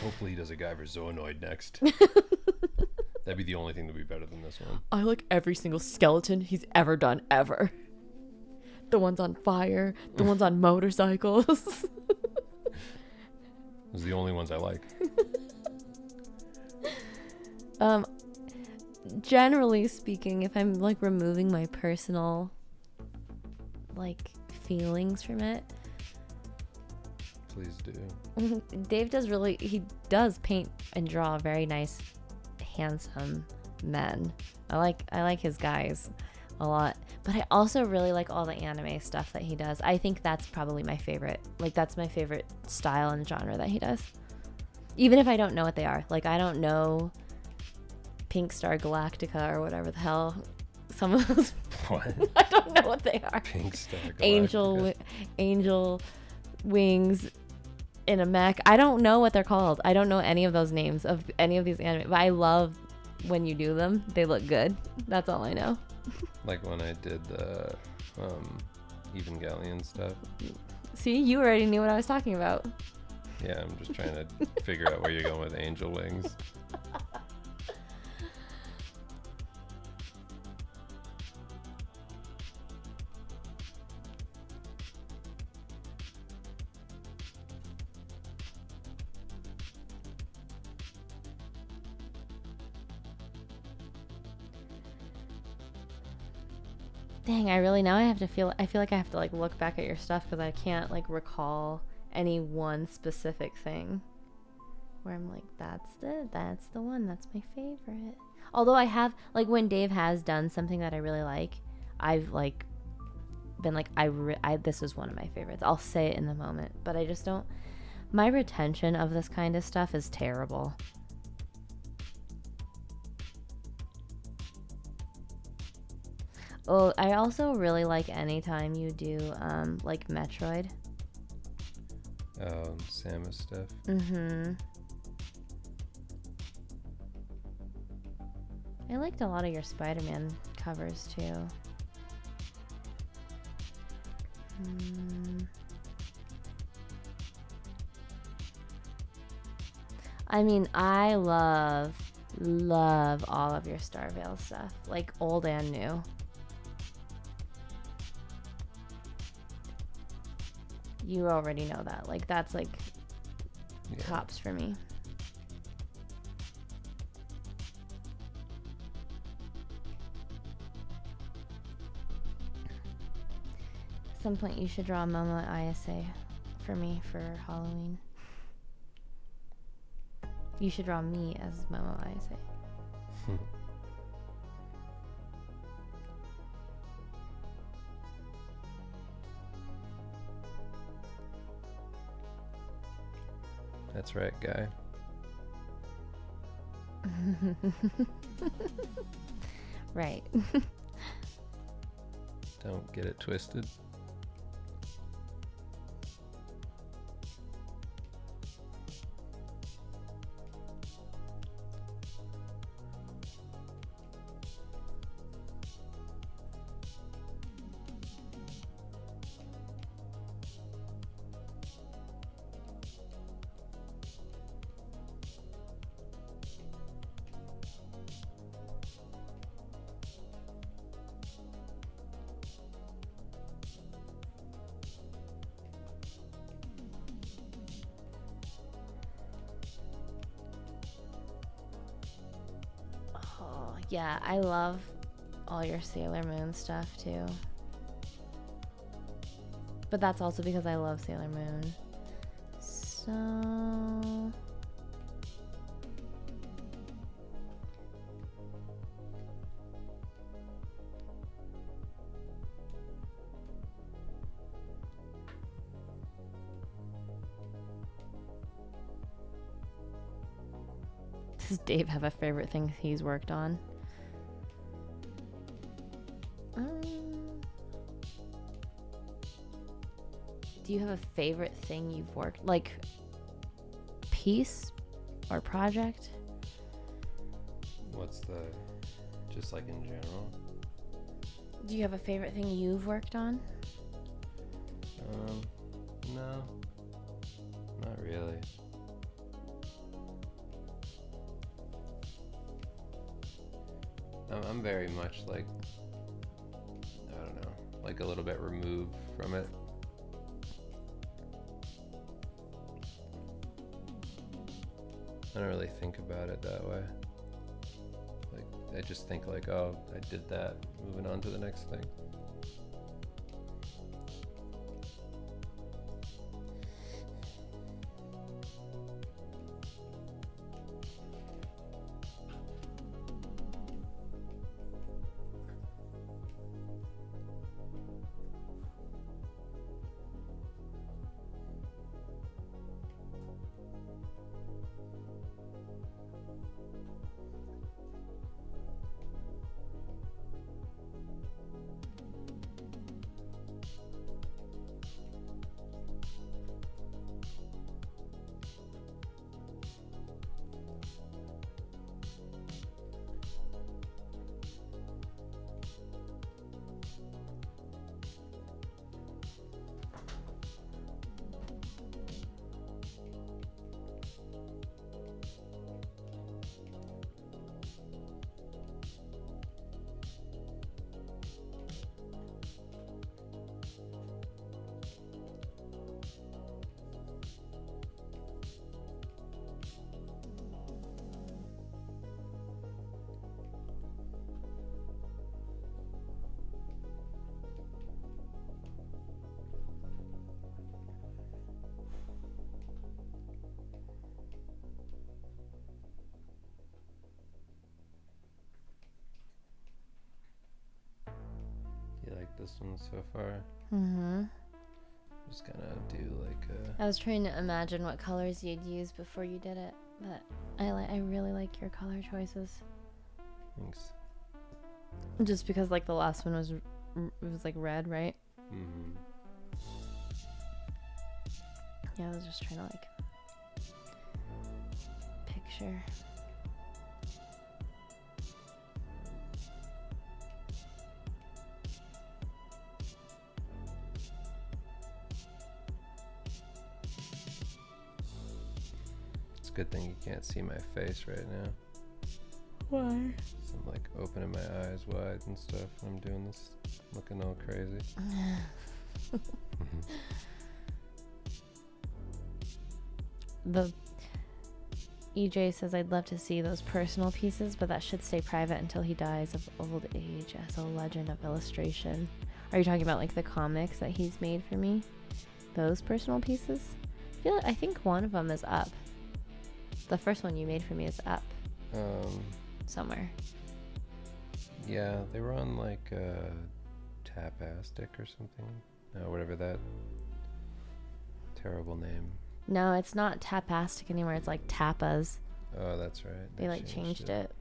Speaker 1: Hopefully he does a Gyver Zoonoid next. That'd be the only thing that'd be better than this one.
Speaker 3: I like every single skeleton he's ever done, ever.
Speaker 2: the ones on fire, the ones on motorcycles.
Speaker 1: Those are the only ones I like.
Speaker 2: Generally speaking, if I'm like removing my personal like feelings from it,
Speaker 1: Please do.
Speaker 2: Dave he does paint and draw very nice, handsome men. I like his guys a lot, but I also really like all the anime stuff that he does. I think that's probably my favorite. Like, that's my favorite style and genre that he does. Even if I don't know what they are. Like, I don't know Pink Star Galactica or whatever the hell some of those.
Speaker 1: What?
Speaker 2: I don't know what they are.
Speaker 1: Pink Star Galactica.
Speaker 2: Angel wings in a mech. I don't know what they're called. I don't know any of those names of any of these anime, but I love when you do them. They look good. That's all I know.
Speaker 1: Like when I did the Evangelion stuff.
Speaker 2: See, you already knew what I was talking about.
Speaker 1: Yeah, I'm just trying to figure out where you're going with angel wings.
Speaker 2: Dang, I feel like I have to like look back at your stuff because I can't like recall any one specific thing where I'm like, that's the one, that's my favorite. Although I have, like, when Dave has done something that I really like, I've like been like, this is one of my favorites. I'll say it in the moment, but I just don't, my retention of this kind of stuff is terrible. Oh, I also really like anytime you do, like, Metroid.
Speaker 1: Oh, Samus stuff.
Speaker 2: Mm-hmm. I liked a lot of your Spider-Man covers, too. I mean, I love all of your Starvale stuff, like, old and new. You already know that. Like, that's like tops for me. At some point you should draw Momo ISA for me for Halloween. You should draw me as Momo ISA.
Speaker 1: That's right, guy.
Speaker 2: Right.
Speaker 1: Don't get it twisted.
Speaker 2: Yeah, I love all your Sailor Moon stuff too. But that's also because I love Sailor Moon. So... Does Dave have a favorite thing he's worked on? Do you have a favorite thing you've worked, like, piece or project?
Speaker 1: What's the, just like in general?
Speaker 2: Do you have a favorite thing you've worked on?
Speaker 1: No, not really. I'm very much like, I don't know, like a little bit removed from it. I don't really think about it that way. Like, I just think like, oh, I did that, moving on to the next thing. You like this one so far?
Speaker 2: Mm-hmm.
Speaker 1: Just gonna do like a...
Speaker 2: I was trying to imagine what colors you'd use before you did it, but I really like your color choices.
Speaker 1: Thanks.
Speaker 2: Just because like the last one was it was like red, right?
Speaker 1: Mm-hmm.
Speaker 2: Yeah, I was just trying to like picture.
Speaker 1: It's a good thing you can't see my face right now.
Speaker 2: Why?
Speaker 1: So I'm like opening my eyes wide and stuff. I'm doing this, looking all crazy.
Speaker 2: The EJ says I'd love to see those personal pieces, but that should stay private until he dies of old age as a legend of illustration. Are you talking about like the comics that he's made for me? Those personal pieces? I think one of them is up. The first one you made for me is up somewhere.
Speaker 1: Yeah, they were on like Tapastic or something. No, whatever that terrible name.
Speaker 2: No, it's not Tapastic anymore. It's like Tapas.
Speaker 1: Oh, that's right.
Speaker 2: They like changed it.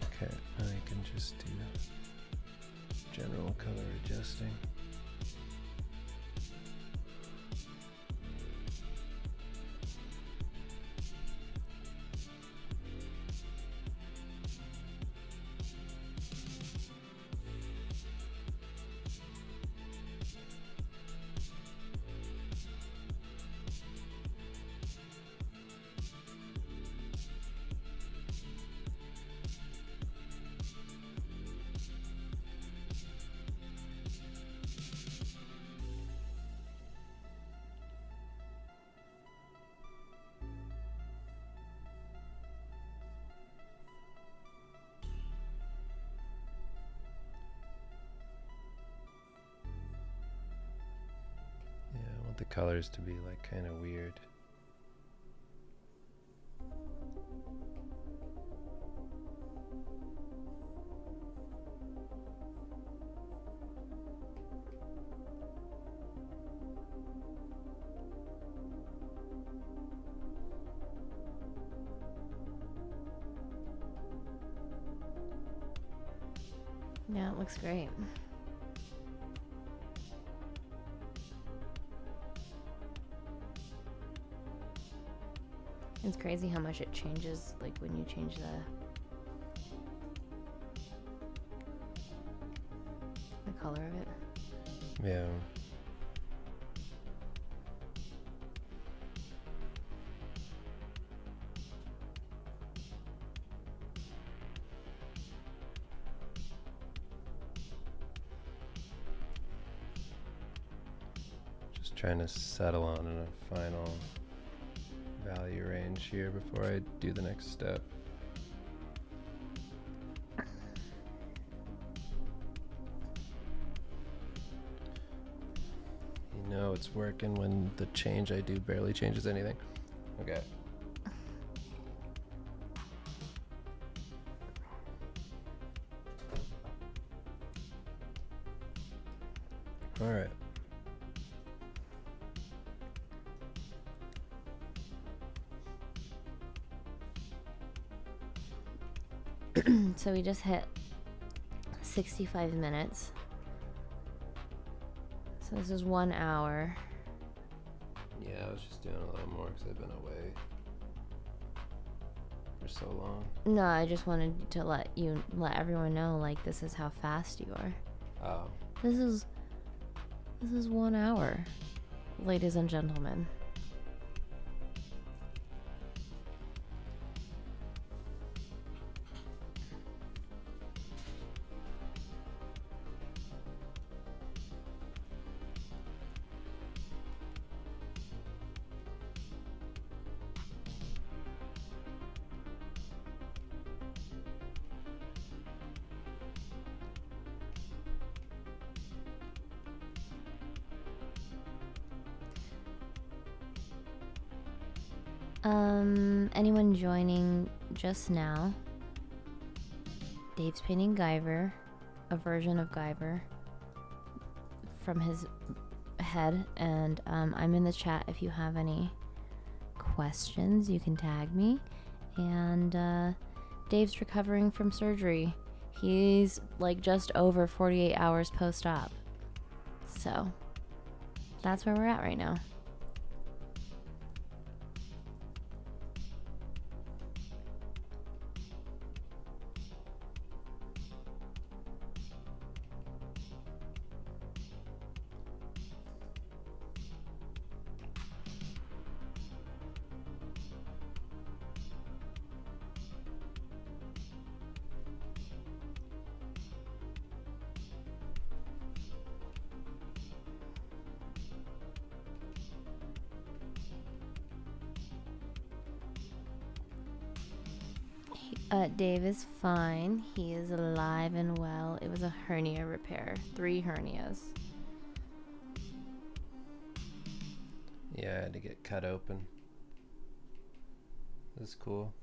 Speaker 1: Okay, I can just do general color adjusting. The colors to be like kind of weird.
Speaker 2: Yeah, it looks great. It's crazy how much it changes, like when you change the color of it.
Speaker 1: Yeah. trying to settle on a final value range here before I do the next step. You know it's working when the change I do barely changes anything. Okay. All right.
Speaker 2: So we just hit 65 minutes. So this is 1 hour.
Speaker 1: Yeah, I was just doing a little more because I've been away for so long.
Speaker 2: No, I just wanted to let everyone know, like, this is how fast you are.
Speaker 1: Oh.
Speaker 2: This is 1 hour, ladies and gentlemen. Anyone joining just now? Dave's painting Gyver, a version of Gyver from his head, and I'm in the chat. If you have any questions, you can tag me. And Dave's recovering from surgery. He's like just over 48 hours post-op. So that's where we're at right now. Dave is fine. He is alive and well. It was a hernia repair. 3 hernias.
Speaker 1: Yeah, I had to get cut open. This is cool.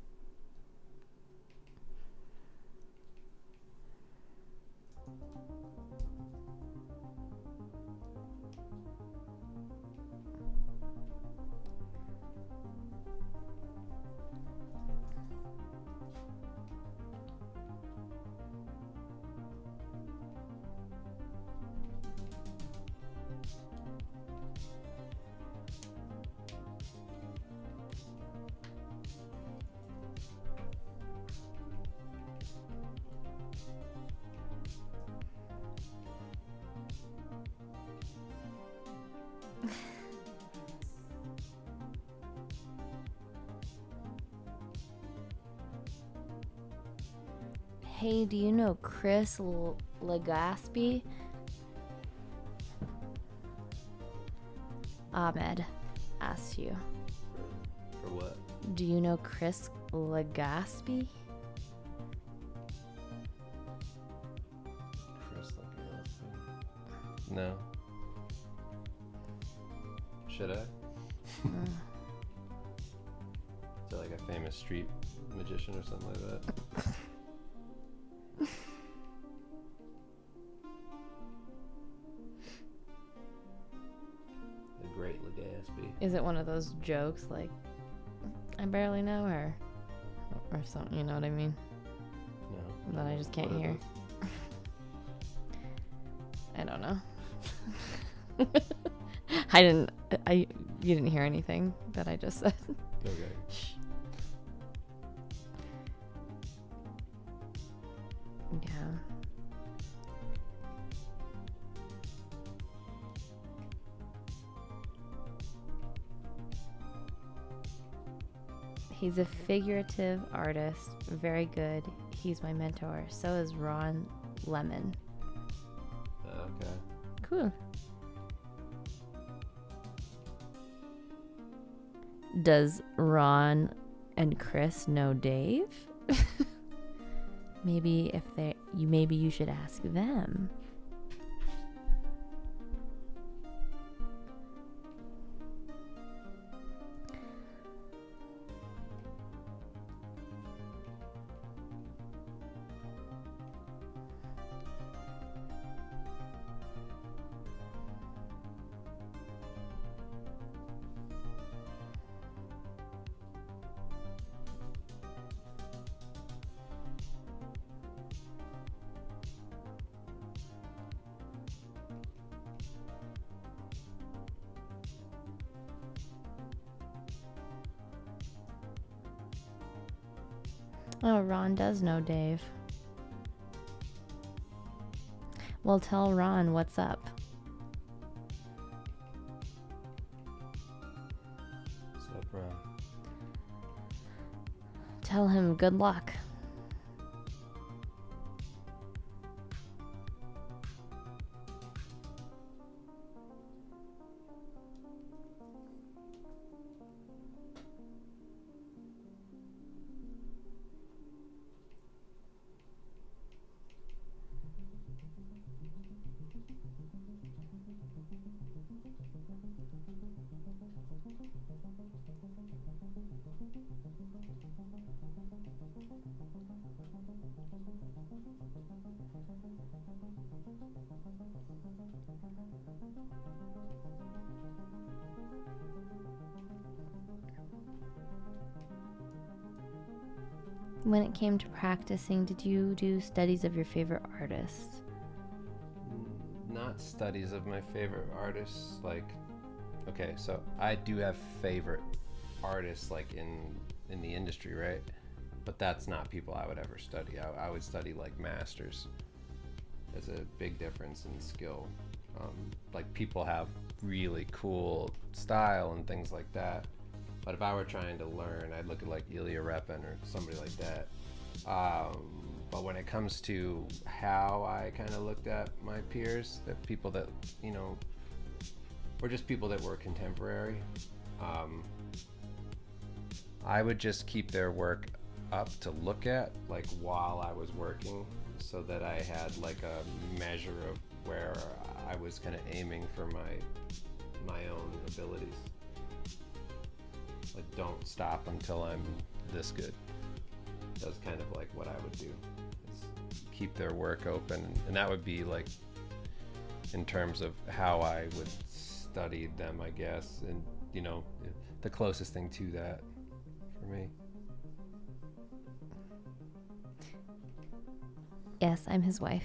Speaker 1: Hey, do you know Chris Legaspi? Ahmed asks you. For what?
Speaker 2: Do you know Chris Legaspi?
Speaker 1: Chris Legaspi. No. Should I? Is that like a famous street magician or something like that? The Great Legaspi.
Speaker 2: Is it one of those jokes like, I barely know her? Or something, you know what I mean?
Speaker 1: No.
Speaker 2: That I just can't hear. I don't know. You didn't hear anything that I just said.
Speaker 1: Okay.
Speaker 2: Shh. Yeah. He's a figurative artist, very good. He's my mentor. So is Ron Lemon.
Speaker 1: Okay.
Speaker 2: Cool. Does Ron and Chris know Dave? Maybe you should ask them. Oh, Ron does know Dave. Well, tell Ron what's up.
Speaker 1: What's up, Ron?
Speaker 2: Tell him good luck. When it came to practicing, did you do studies of your favorite artists?
Speaker 1: Not studies of my favorite artists. Like, okay, so I do have favorite artists like in the industry, right? But that's not people I would ever study. I would study like masters. There's a big difference in skill. Like people have really cool style and things like that. But if I were trying to learn, I'd look at like Ilya Repin or somebody like that. But when it comes to how I kind of looked at my peers, the people that, you know, were just people that were contemporary, I would just keep their work up to look at, like while I was working, so that I had like a measure of where I was kind of aiming for my own abilities. Like, don't stop until I'm this good. That's kind of like what I would do, is keep their work open. And that would be like in terms of how I would study them, I guess. And, you know, the closest thing to that for me.
Speaker 2: Yes, I'm his wife.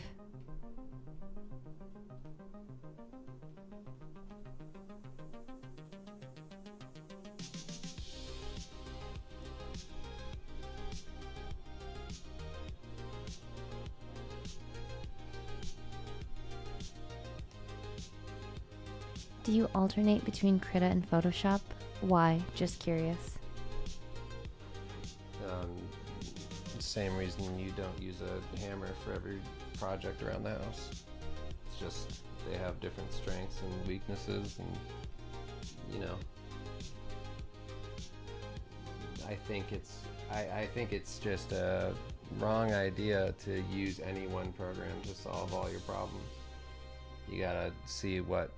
Speaker 2: Do you alternate between Krita and Photoshop? Why? Just curious.
Speaker 1: Same reason you don't use a hammer for every project around the house. It's just they have different strengths and weaknesses, and you know, I think it's just a wrong idea to use any one program to solve all your problems. You gotta see what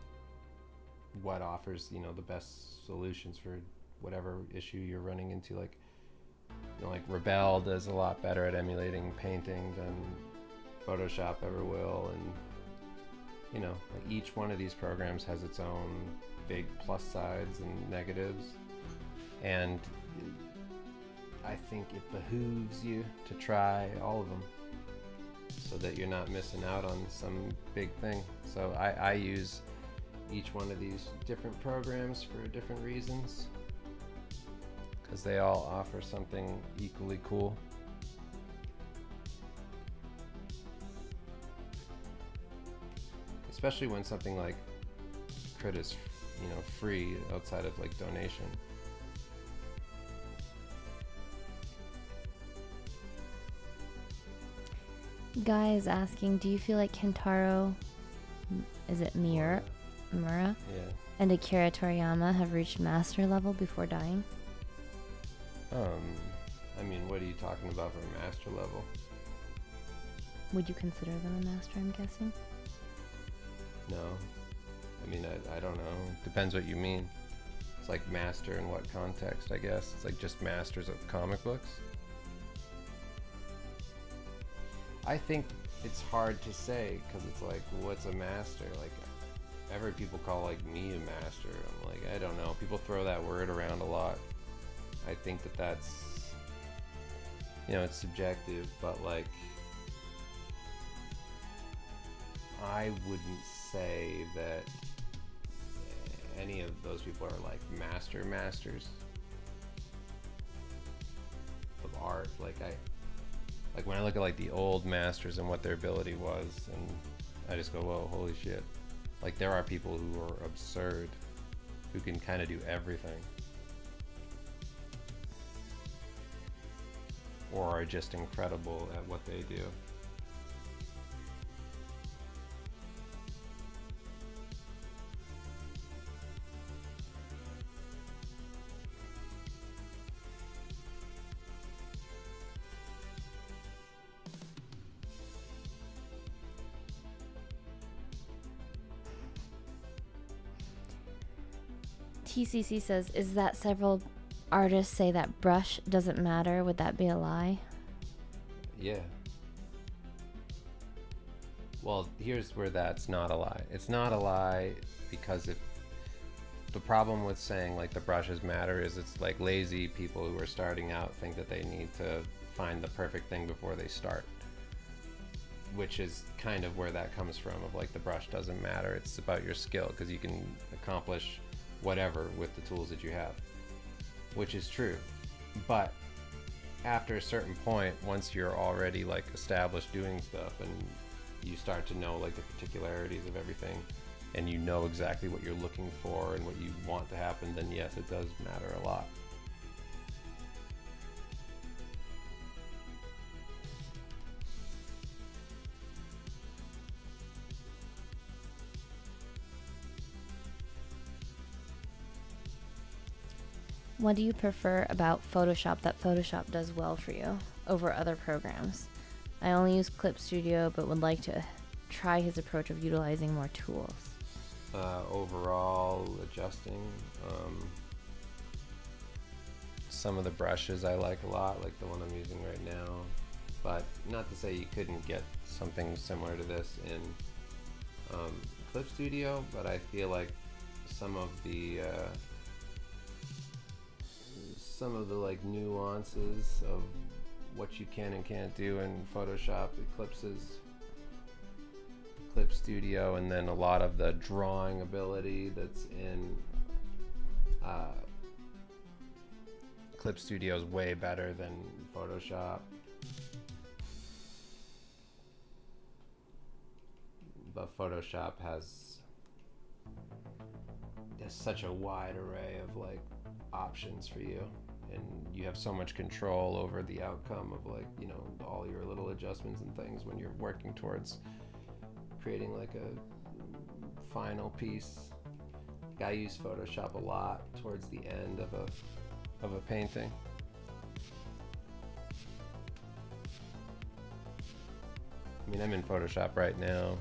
Speaker 1: offers, you know, the best solutions for whatever issue you're running into. Like, you know, like Rebel does a lot better at emulating painting than Photoshop ever will, and you know, like each one of these programs has its own big plus sides and negatives, and I think it behooves you to try all of them so that you're not missing out on some big thing. So I use each one of these different programs for different reasons, because they all offer something equally cool. Especially when something like Crit is, you know, free outside of like donation.
Speaker 2: Guy is asking, do you feel like Kentaro, is it Mura?
Speaker 1: Yeah.
Speaker 2: And Akira Toriyama have reached master level before dying?
Speaker 1: I mean, what are you talking about for master level?
Speaker 2: Would you consider them a master, I'm guessing?
Speaker 1: No. I mean, I don't know. Depends what you mean. It's like master in what context, I guess. It's like just masters of comic books. I think it's hard to say because it's like, what's a master? Like, I've heard people call like me a master. I'm like, I don't know. People throw that word around a lot. I think that that's, it's subjective, but like, I wouldn't say that any of those people are like masters of art. Like when I look at like the old masters and what their ability was, and I just go, whoa, holy shit. Like there are people who are absurd, who can kind of do everything. Or are just incredible at what they do.
Speaker 2: TCC says, is that several artists say that brush doesn't matter? Would that be a lie?
Speaker 1: Yeah. Well, here's where that's not a lie. It's not a lie because if the problem with saying like the brushes matter is it's like lazy people who are starting out think that they need to find the perfect thing before they start, which is kind of where that comes from, of like the brush doesn't matter. It's about your skill because you can accomplish whatever with the tools that you have, which is true. But after a certain point, once you're already like established doing stuff and you start to know like the particularities of everything and you know exactly what you're looking for and what you want to happen, then yes, it does matter a lot.
Speaker 2: What do you prefer about Photoshop that Photoshop does well for you over other programs? I only use Clip Studio, but would like to try his approach of utilizing more tools.
Speaker 1: Overall adjusting, some of the brushes I like a lot, like the one I'm using right now, but not to say you couldn't get something similar to this in Clip Studio, but I feel like some of the like nuances of what you can and can't do in Photoshop eclipses Clip Studio, and then a lot of the drawing ability that's in Clip Studio is way better than Photoshop. But Photoshop has such a wide array of like options for you, and you have so much control over the outcome of like, all your little adjustments and things when you're working towards creating like a final piece. I use Photoshop a lot towards the end of a painting. I mean, I'm in Photoshop right now.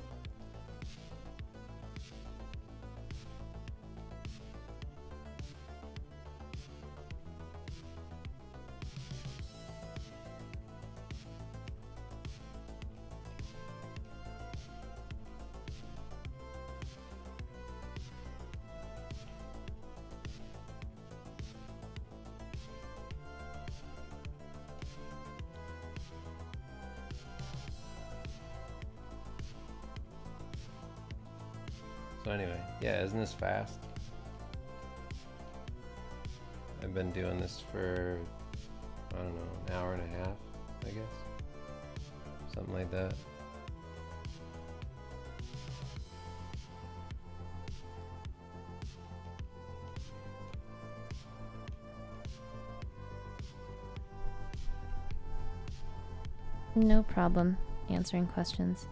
Speaker 1: So anyway, yeah, isn't this fast? I've been doing this for, I don't know, an hour and a half, I guess. Something like that.
Speaker 2: No problem answering questions.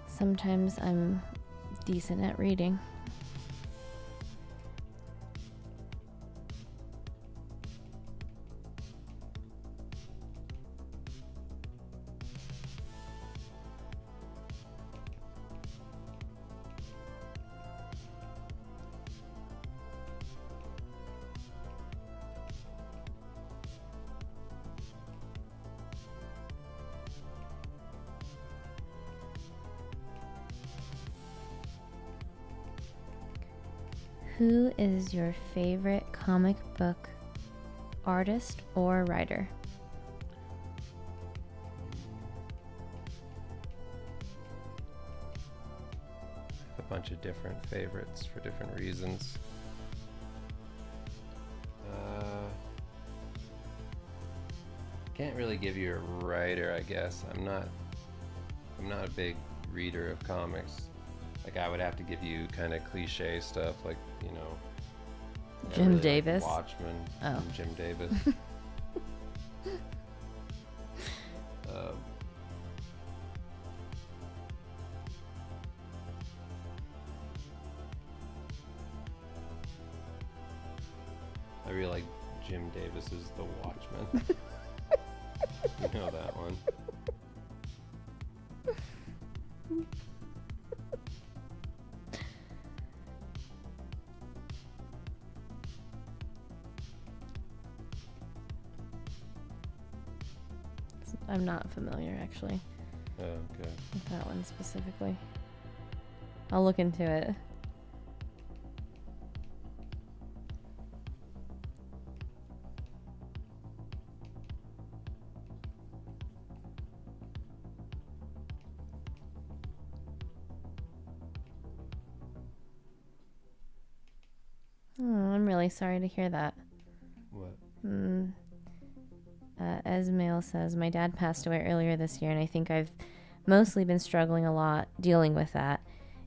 Speaker 2: Sometimes I'm decent at reading. Who is your favorite comic book artist or writer?
Speaker 1: A bunch of different favorites for different reasons. Can't really give you a writer, I guess. I'm not a big reader of comics. Like, I would have to give you kind of cliche stuff, like, you know, I
Speaker 2: Jim
Speaker 1: really
Speaker 2: Davis.
Speaker 1: like Watchmen.
Speaker 2: Oh.
Speaker 1: Jim Davis. I really like Jim Davis's The Watchmen. You know that one.
Speaker 2: I'm not familiar, actually,
Speaker 1: Oh, okay.
Speaker 2: with that one specifically. I'll look into it. Oh, I'm really sorry to hear that.
Speaker 1: What?
Speaker 2: Esmail says, my dad passed away earlier this year, and I think I've mostly been struggling a lot dealing with that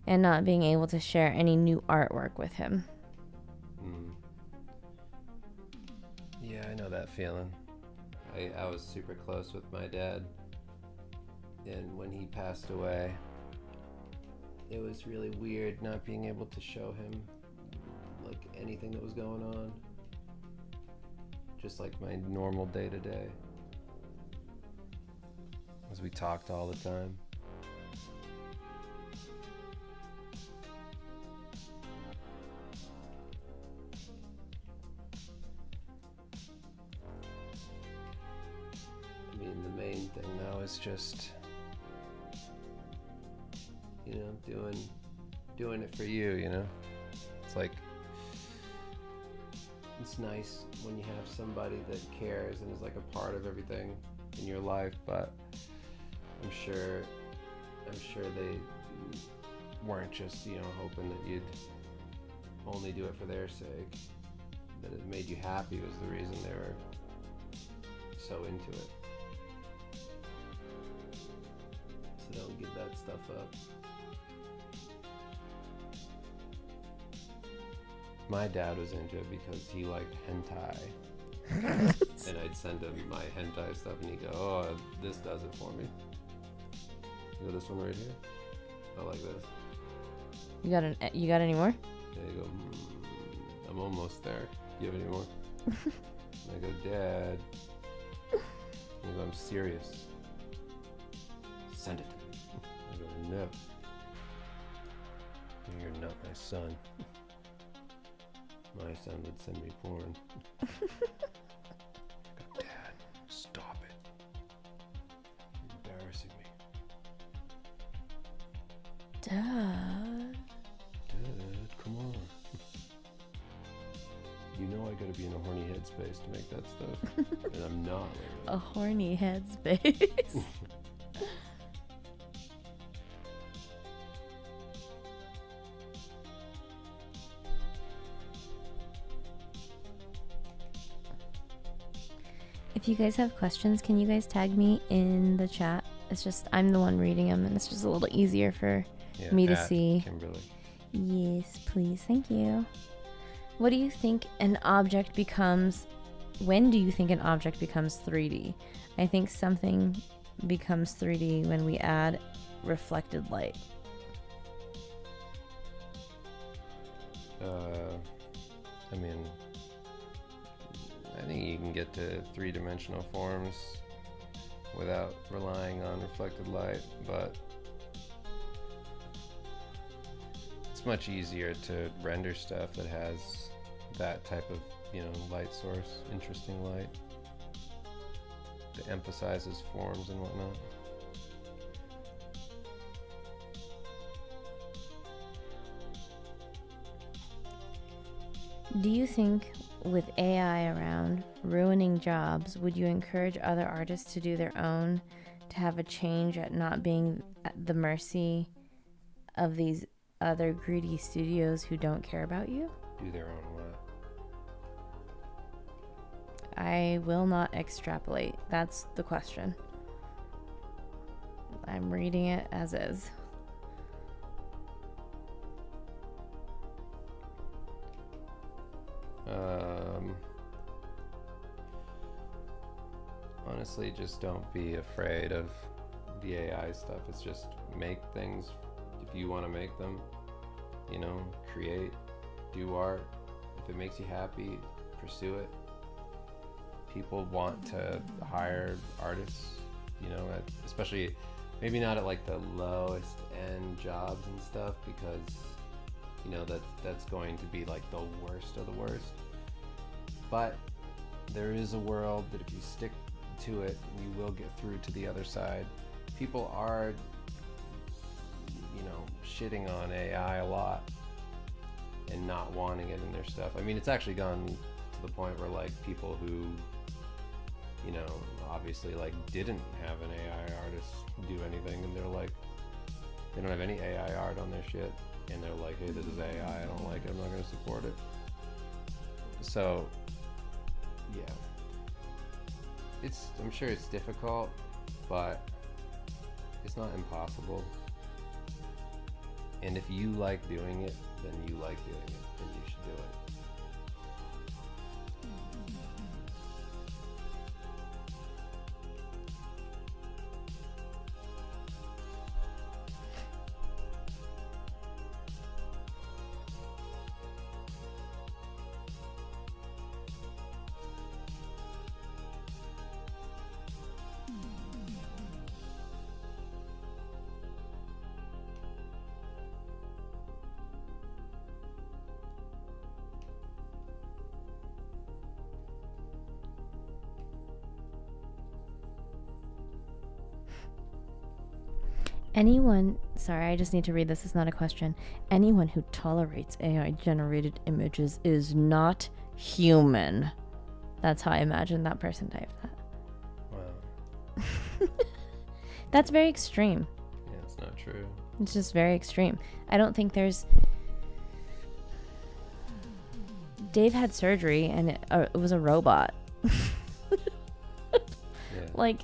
Speaker 2: and not being able to share any new artwork with him.
Speaker 1: Yeah, I know that feeling. I was super close with my dad, and when he passed away, it was really weird not being able to show him like anything that was going on. Just like my normal day-to-day, as we talked all the time. I mean, the main thing now is just, you know, doing it for you, you know? It's like, it's nice when you have somebody that cares and is like a part of everything in your life, but I'm sure they weren't just, you know, hoping that you'd only do it for their sake. That it made you happy was the reason they were so into it. So don't give that stuff up. My dad was into it because he liked hentai. And I'd send him my hentai stuff and he'd go, oh, this does it for me. You know this one right here? I like this.
Speaker 2: You got any more?
Speaker 1: There you go. I'm almost there. You have any more? I go, Dad. And I go, I'm serious. Send it. I go, no. You're not my son. My son would send me porn. I go, Dad, stop it. You're embarrassing me.
Speaker 2: Dad,
Speaker 1: come on. You know I gotta be in a horny headspace to make that stuff. And I'm not lately.
Speaker 2: a horny headspace. If you guys have questions, can you guys tag me in the chat? It's just, I'm the one reading them, and it's just a little easier for me to see.
Speaker 1: Kimberly.
Speaker 2: Yes, please. Thank you. What do you think an object becomes? When do you think an object becomes 3D? I think something becomes 3D when we add reflected light.
Speaker 1: I mean, I think you can get to three-dimensional forms without relying on reflected light, but it's much easier to render stuff that has that type of, you know, light source, interesting light that emphasizes forms and whatnot.
Speaker 2: Do you think with AI around ruining jobs, would you encourage other artists to do their own, to have a change at not being at the mercy of these other greedy studios who don't care about you?
Speaker 1: Do their own what?
Speaker 2: I will not extrapolate. That's the question. I'm reading it as is.
Speaker 1: Honestly, just don't be afraid of the AI stuff. It's just make things if you want to make them, create, do art. If it makes you happy, pursue it. People want to hire artists, especially maybe not at like the lowest end jobs and stuff, because that's going to be like the worst of the worst. But there is a world that if you stick to it, you will get through to the other side. People are, shitting on AI a lot and not wanting it in their stuff. I mean, it's actually gone to the point where like people who, obviously like didn't have an AI artist do anything, and they're like, they don't have any AI art on their shit, and they're like, hey, this is AI, I don't like it, I'm not going to support it. So yeah, I'm sure it's difficult, but it's not impossible. And if you like doing it, then you like doing it, then you should do it.
Speaker 2: Sorry, I just need to read this. It's not a question. Anyone who tolerates AI generated images is not human. That's how I imagine that person typed that.
Speaker 1: Wow.
Speaker 2: That's very extreme.
Speaker 1: Yeah, it's not true.
Speaker 2: It's just very extreme. I don't think there's... Dave had surgery and it was a robot.
Speaker 1: Yeah.
Speaker 2: Like,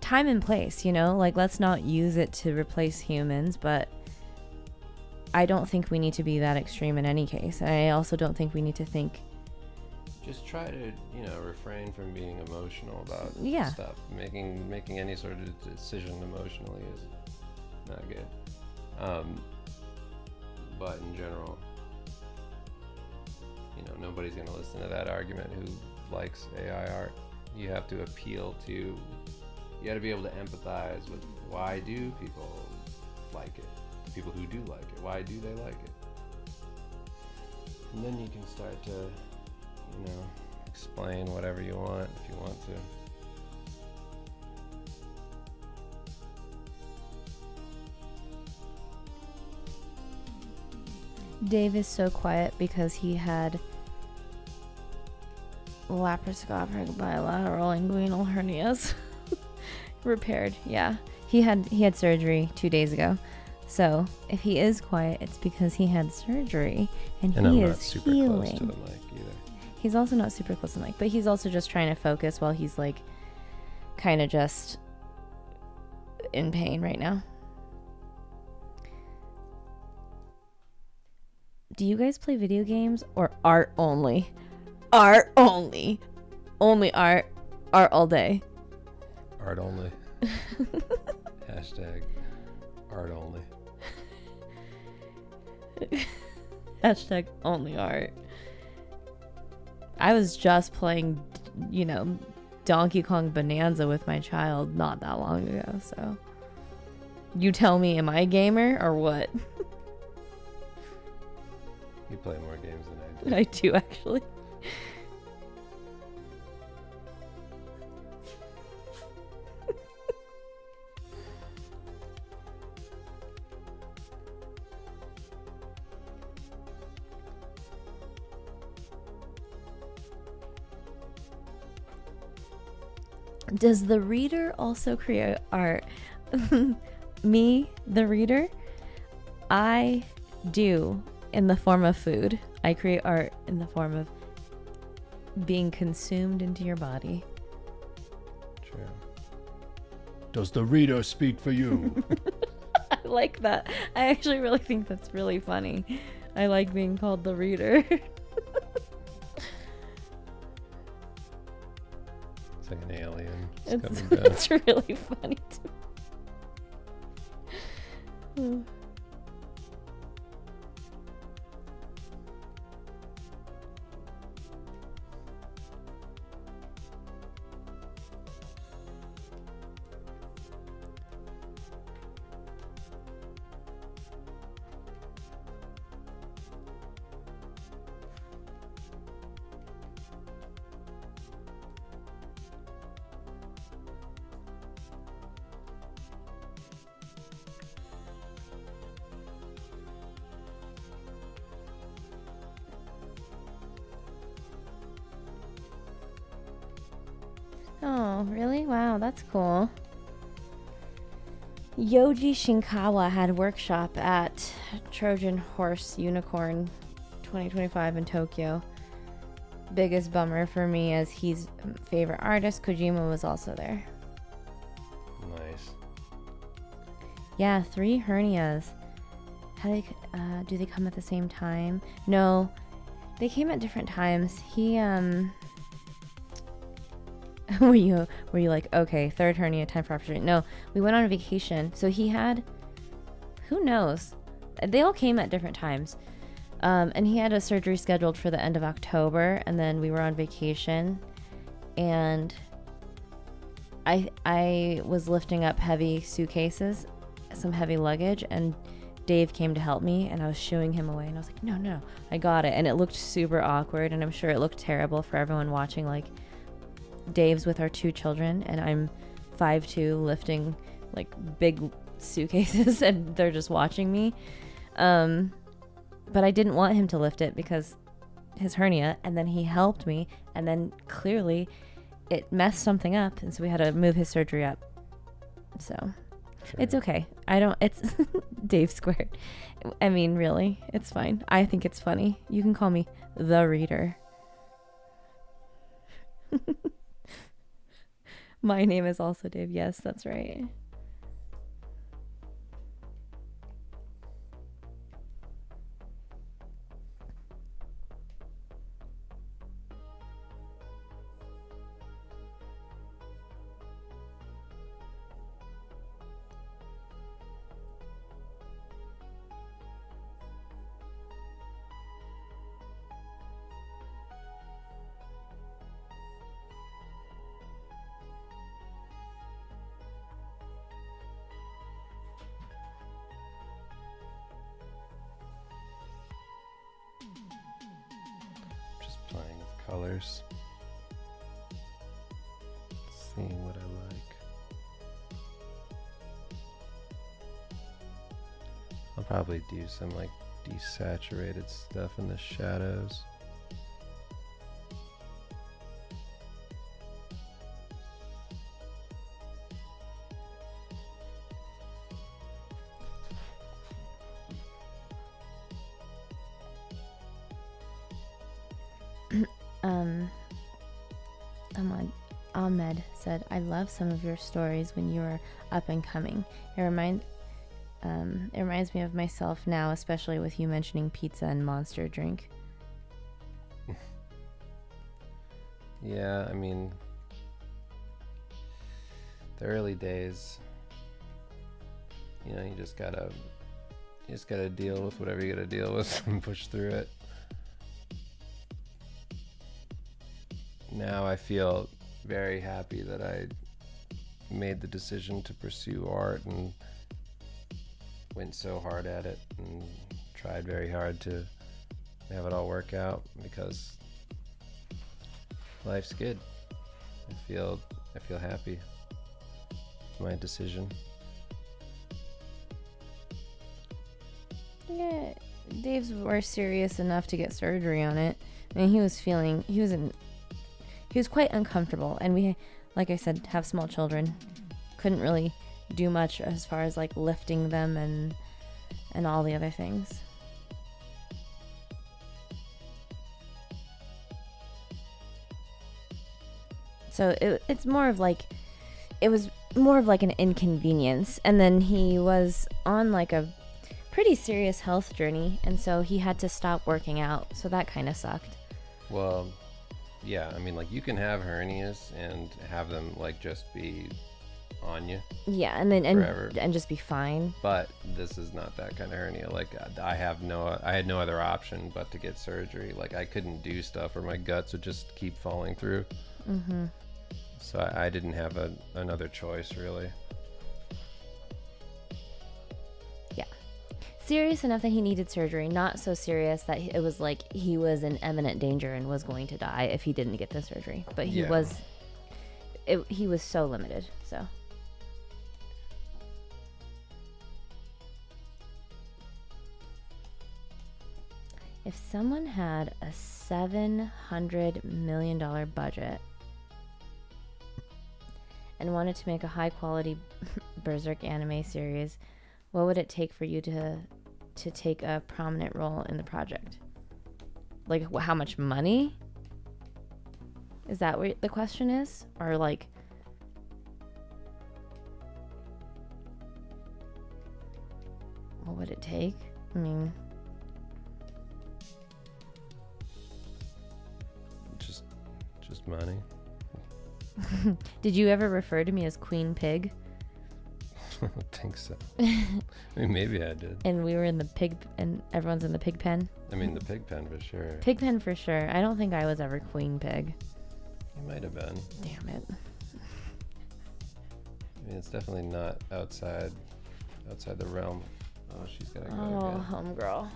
Speaker 2: time and place, like, let's not use it to replace humans, but I don't think we need to be that extreme in any case. And I also don't think we need to think...
Speaker 1: Just try to, refrain from being emotional about stuff. Making any sort of decision emotionally is not good. But in general, nobody's going to listen to that argument who likes AI art. You have to appeal to... You got to be able to empathize with why do people like it? The people who do like it, why do they like it? And then you can start to, explain whatever you want if you want to.
Speaker 2: Dave is so quiet because he had laparoscopic bilateral inguinal hernias repaired. Yeah, he had surgery 2 days ago. So if he is quiet, it's because he had surgery and he
Speaker 1: I'm
Speaker 2: is
Speaker 1: not super
Speaker 2: healing.
Speaker 1: close to the mic either.
Speaker 2: He's also not super close to the mic, but he's also just trying to focus while he's like kind of just in pain right now. Do you guys play video games or art only? Art only. Only art. Art all day.
Speaker 1: Art only. Hashtag art only.
Speaker 2: Hashtag only art. I was just playing, Donkey Kong Bonanza with my child not that long ago, so. You tell me, am I a gamer or what?
Speaker 1: You play more games than I do.
Speaker 2: I do, actually. Does the reader also create art? Me, the reader, I do in the form of food. I create art in the form of being consumed into your body.
Speaker 1: True. Does the reader speak for you?
Speaker 2: I like that. I actually really think that's really funny. I like being called the reader.
Speaker 1: It's like an alien.
Speaker 2: It's really funny to me. Oh, really? Wow, that's cool. Yoji Shinkawa had a workshop at Trojan Horse Unicorn 2025 in Tokyo. Biggest bummer for me as he's favorite artist. Kojima was also there.
Speaker 1: Nice.
Speaker 2: Yeah, 3 hernias. How do they come at the same time? No, they came at different times. He were you like, okay, 3rd hernia, time for operation? No, we went on a vacation. So he had, who knows? They all came at different times. And he had a surgery scheduled for the end of October, and then we were on vacation, and I was lifting up heavy suitcases, some heavy luggage, and Dave came to help me, and I was shooing him away, and I was like, no, I got it. And it looked super awkward, and I'm sure it looked terrible for everyone watching. Like, Dave's with our 2 children, and I'm 5'2", lifting like big suitcases, and they're just watching me. But I didn't want him to lift it because his hernia, and then he helped me, and then clearly it messed something up, and so we had to move his surgery up. So sure. It's okay. It's Dave squared. I mean, really, it's fine. I think it's funny. You can call me the reader. My name is also Dave. Yes, that's right.
Speaker 1: Playing with colors, seeing what I like. I'll probably do some like desaturated stuff in the shadows.
Speaker 2: Ahmed said, I love some of your stories when you were up and coming. It reminds me of myself now, especially with you mentioning pizza and Monster drink.
Speaker 1: Yeah, I mean, the early days, you know, you just gotta deal with whatever you gotta deal with and push through it. Now I feel very happy that I made the decision to pursue art and went so hard at it and tried very hard to have it all work out, because life's good. I feel happy with my decision.
Speaker 2: Yeah, Dave's were serious enough to get surgery on it. I mean, he was quite uncomfortable, and we like I said, have small children. Couldn't really do much as far as like lifting them and all the other things. So it's more of like, it was more of like an inconvenience. And then he was on like a pretty serious health journey, and so he had to stop working out. So that kind of sucked.
Speaker 1: Well, yeah, I mean, like, you can have hernias and have them like just be on you.
Speaker 2: Yeah, and then
Speaker 1: forever.
Speaker 2: and just be fine.
Speaker 1: But this is not that kind of hernia. Like, I had no other option but to get surgery. Like, I couldn't do stuff, or my guts would just keep falling through.
Speaker 2: Mm-hmm.
Speaker 1: So I didn't have another choice, really.
Speaker 2: Yeah. Serious enough that he needed surgery. Not so serious that it was like he was in imminent danger and was going to die if he didn't get the surgery. But he he was so limited. So. If someone had a $700 million budget and wanted to make a high quality Berserk anime series, what would it take for you to take a prominent role in the project? Like, how much money? Is that what the question is? Or like, what would it take? I mean,
Speaker 1: just money.
Speaker 2: Did you ever refer to me as Queen Pig?
Speaker 1: I don't think so. I mean, maybe I did.
Speaker 2: And we were in the pig, and everyone's in the pig pen?
Speaker 1: I mean, the pig pen for sure.
Speaker 2: Pig pen for sure. I don't think I was ever Queen Pig.
Speaker 1: You might have been.
Speaker 2: Damn it.
Speaker 1: I mean, it's definitely not outside the realm. Oh, she's gotta go
Speaker 2: Oh, homegirl.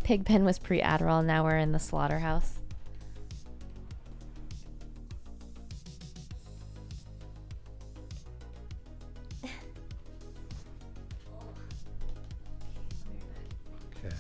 Speaker 2: Pigpen was pre-Adderall. Now we're in the slaughterhouse.
Speaker 1: Okay.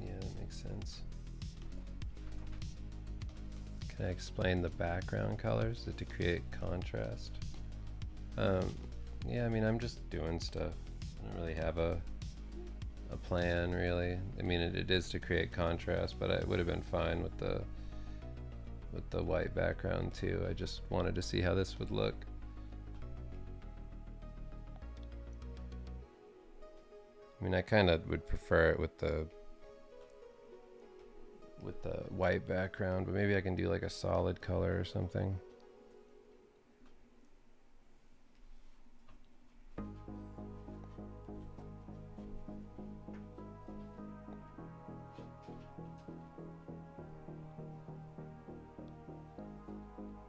Speaker 1: Yeah, that makes sense. Can I explain the background colors to create contrast? Yeah, I mean, I'm just doing stuff. I don't really have a plan, really. I mean, it is to create contrast, but I would have been fine with the white background too. I just wanted to see how this would look. I mean, I kind of would prefer it with the white background, but maybe I can do like a solid color or something.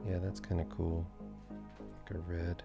Speaker 1: Yeah, that's kind of cool. Like a red.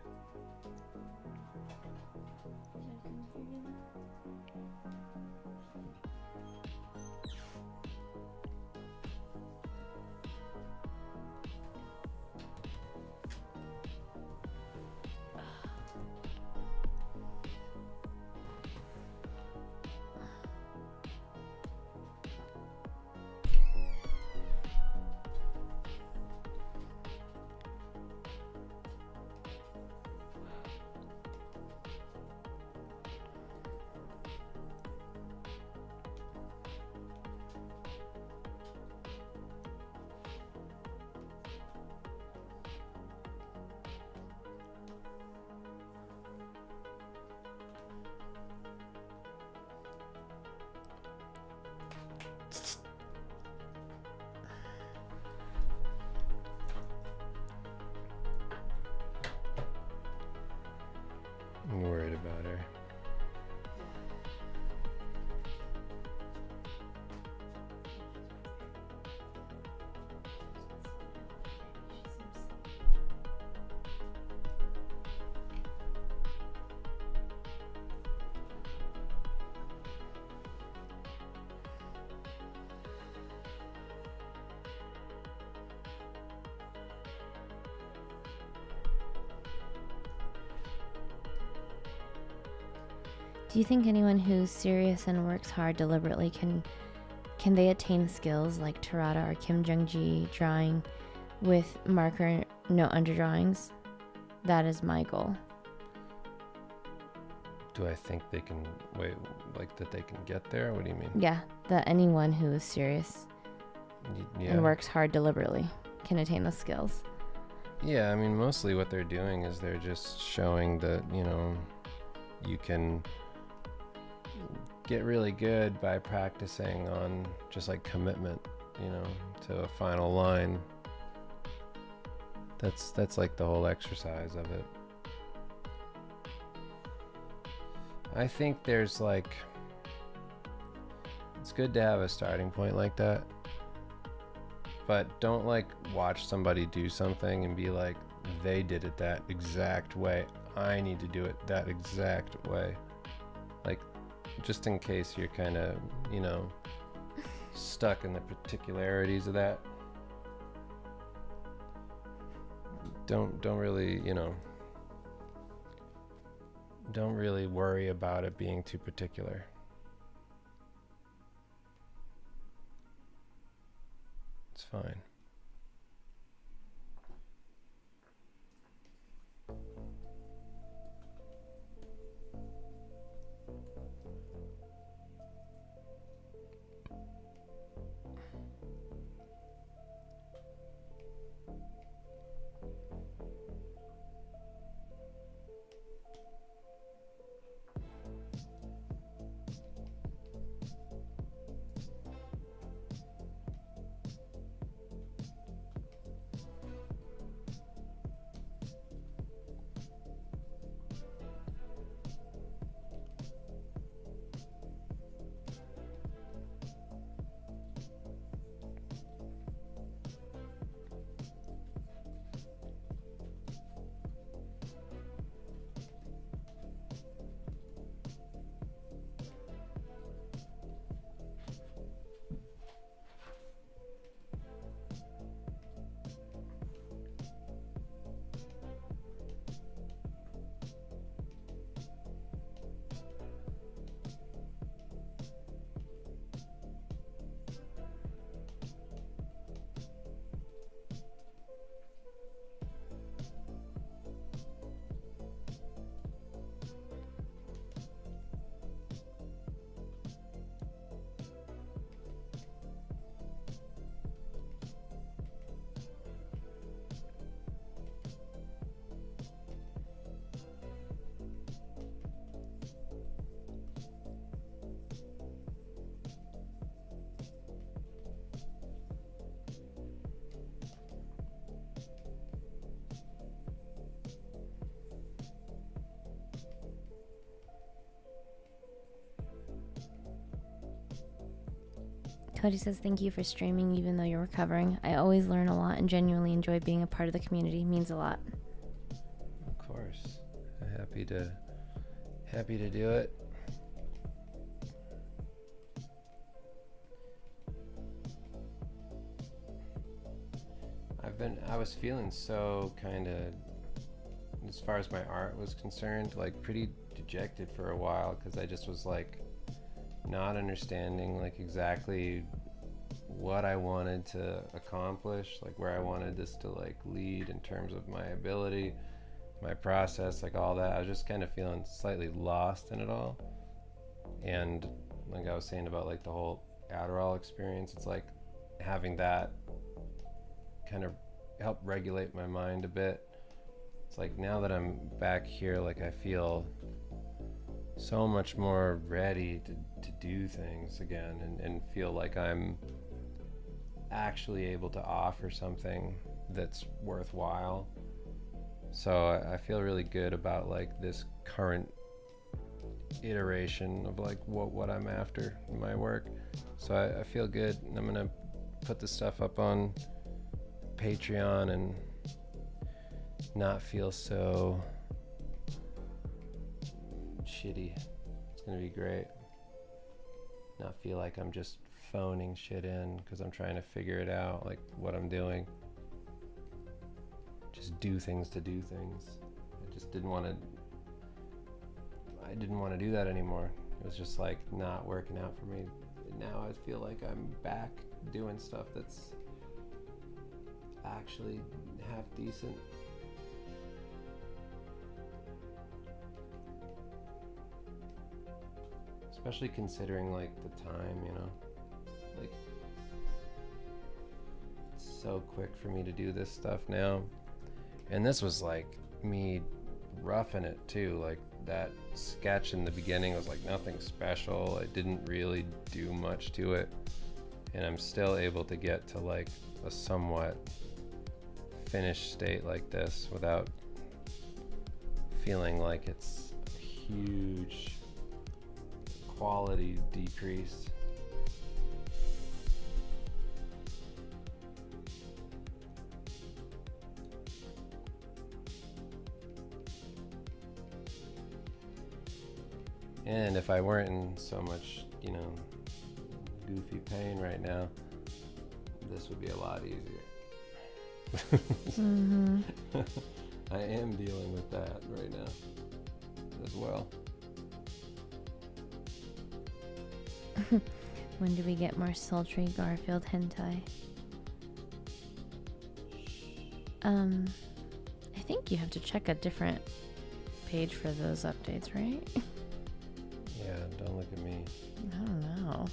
Speaker 1: I'm worried about her.
Speaker 2: Do you think anyone who's serious and works hard deliberately can they attain skills like Tarada or Kim Jung-ji drawing with marker no underdrawings? That is my goal.
Speaker 1: Do I think they can that they can get there? What do you mean?
Speaker 2: Yeah, that anyone who is serious and works hard deliberately can attain the skills.
Speaker 1: Yeah, I mean, mostly what they're doing is they're just showing that, you can get really good by practicing on just like commitment, to a final line. That's like the whole exercise of it. I think there's it's good to have a starting point like that, but don't watch somebody do something and be like, they did it that exact way, I need to do it that exact way. Just in case you're kind of, stuck in the particularities of that. Don't really, don't really worry about it being too particular. It's fine.
Speaker 2: Cody says, thank you for streaming even though you're recovering. I always learn a lot and genuinely enjoy being a part of the community. It means a lot.
Speaker 1: Of course. Happy to do it. I was feeling so kind of, as far as my art was concerned, pretty dejected for a while, because I just was not understanding exactly what I wanted to accomplish, where I wanted this to lead in terms of my ability, my process, all that. I was just kind of feeling slightly lost in it all. And I was saying about the whole Adderall experience, it's having that kind of help regulate my mind a bit. It's now that I'm back here, I feel so much more ready to do things again and feel like I'm actually able to offer something that's worthwhile. So I feel really good about like this current iteration of like what I'm after in my work. So I feel good, and I'm gonna put the stuff up on Patreon and not feel so shitty. It's gonna be great. Not feel like I'm just phoning shit in because I'm trying to figure it out, like what I'm doing. Just do things to do things. I just didn't want to do that anymore. It was just like not working out for me. Now I feel like I'm back doing stuff that's actually half decent. Especially considering like the time, you know, like it's so quick for me to do this stuff now. And this was like me roughing it too. Like that sketch in the beginning was like nothing special. I didn't really do much to it, and I'm still able to get to like a somewhat finished state like this without feeling like it's a huge quality decrease. And if I weren't in so much, you know, goofy pain right now, this would be a lot easier.
Speaker 2: Mm-hmm.
Speaker 1: I am dealing with that right now as well.
Speaker 2: When do we get more sultry Garfield hentai? I think you have to check a different page for those updates, right?
Speaker 1: Yeah, don't look at me.
Speaker 2: I don't know.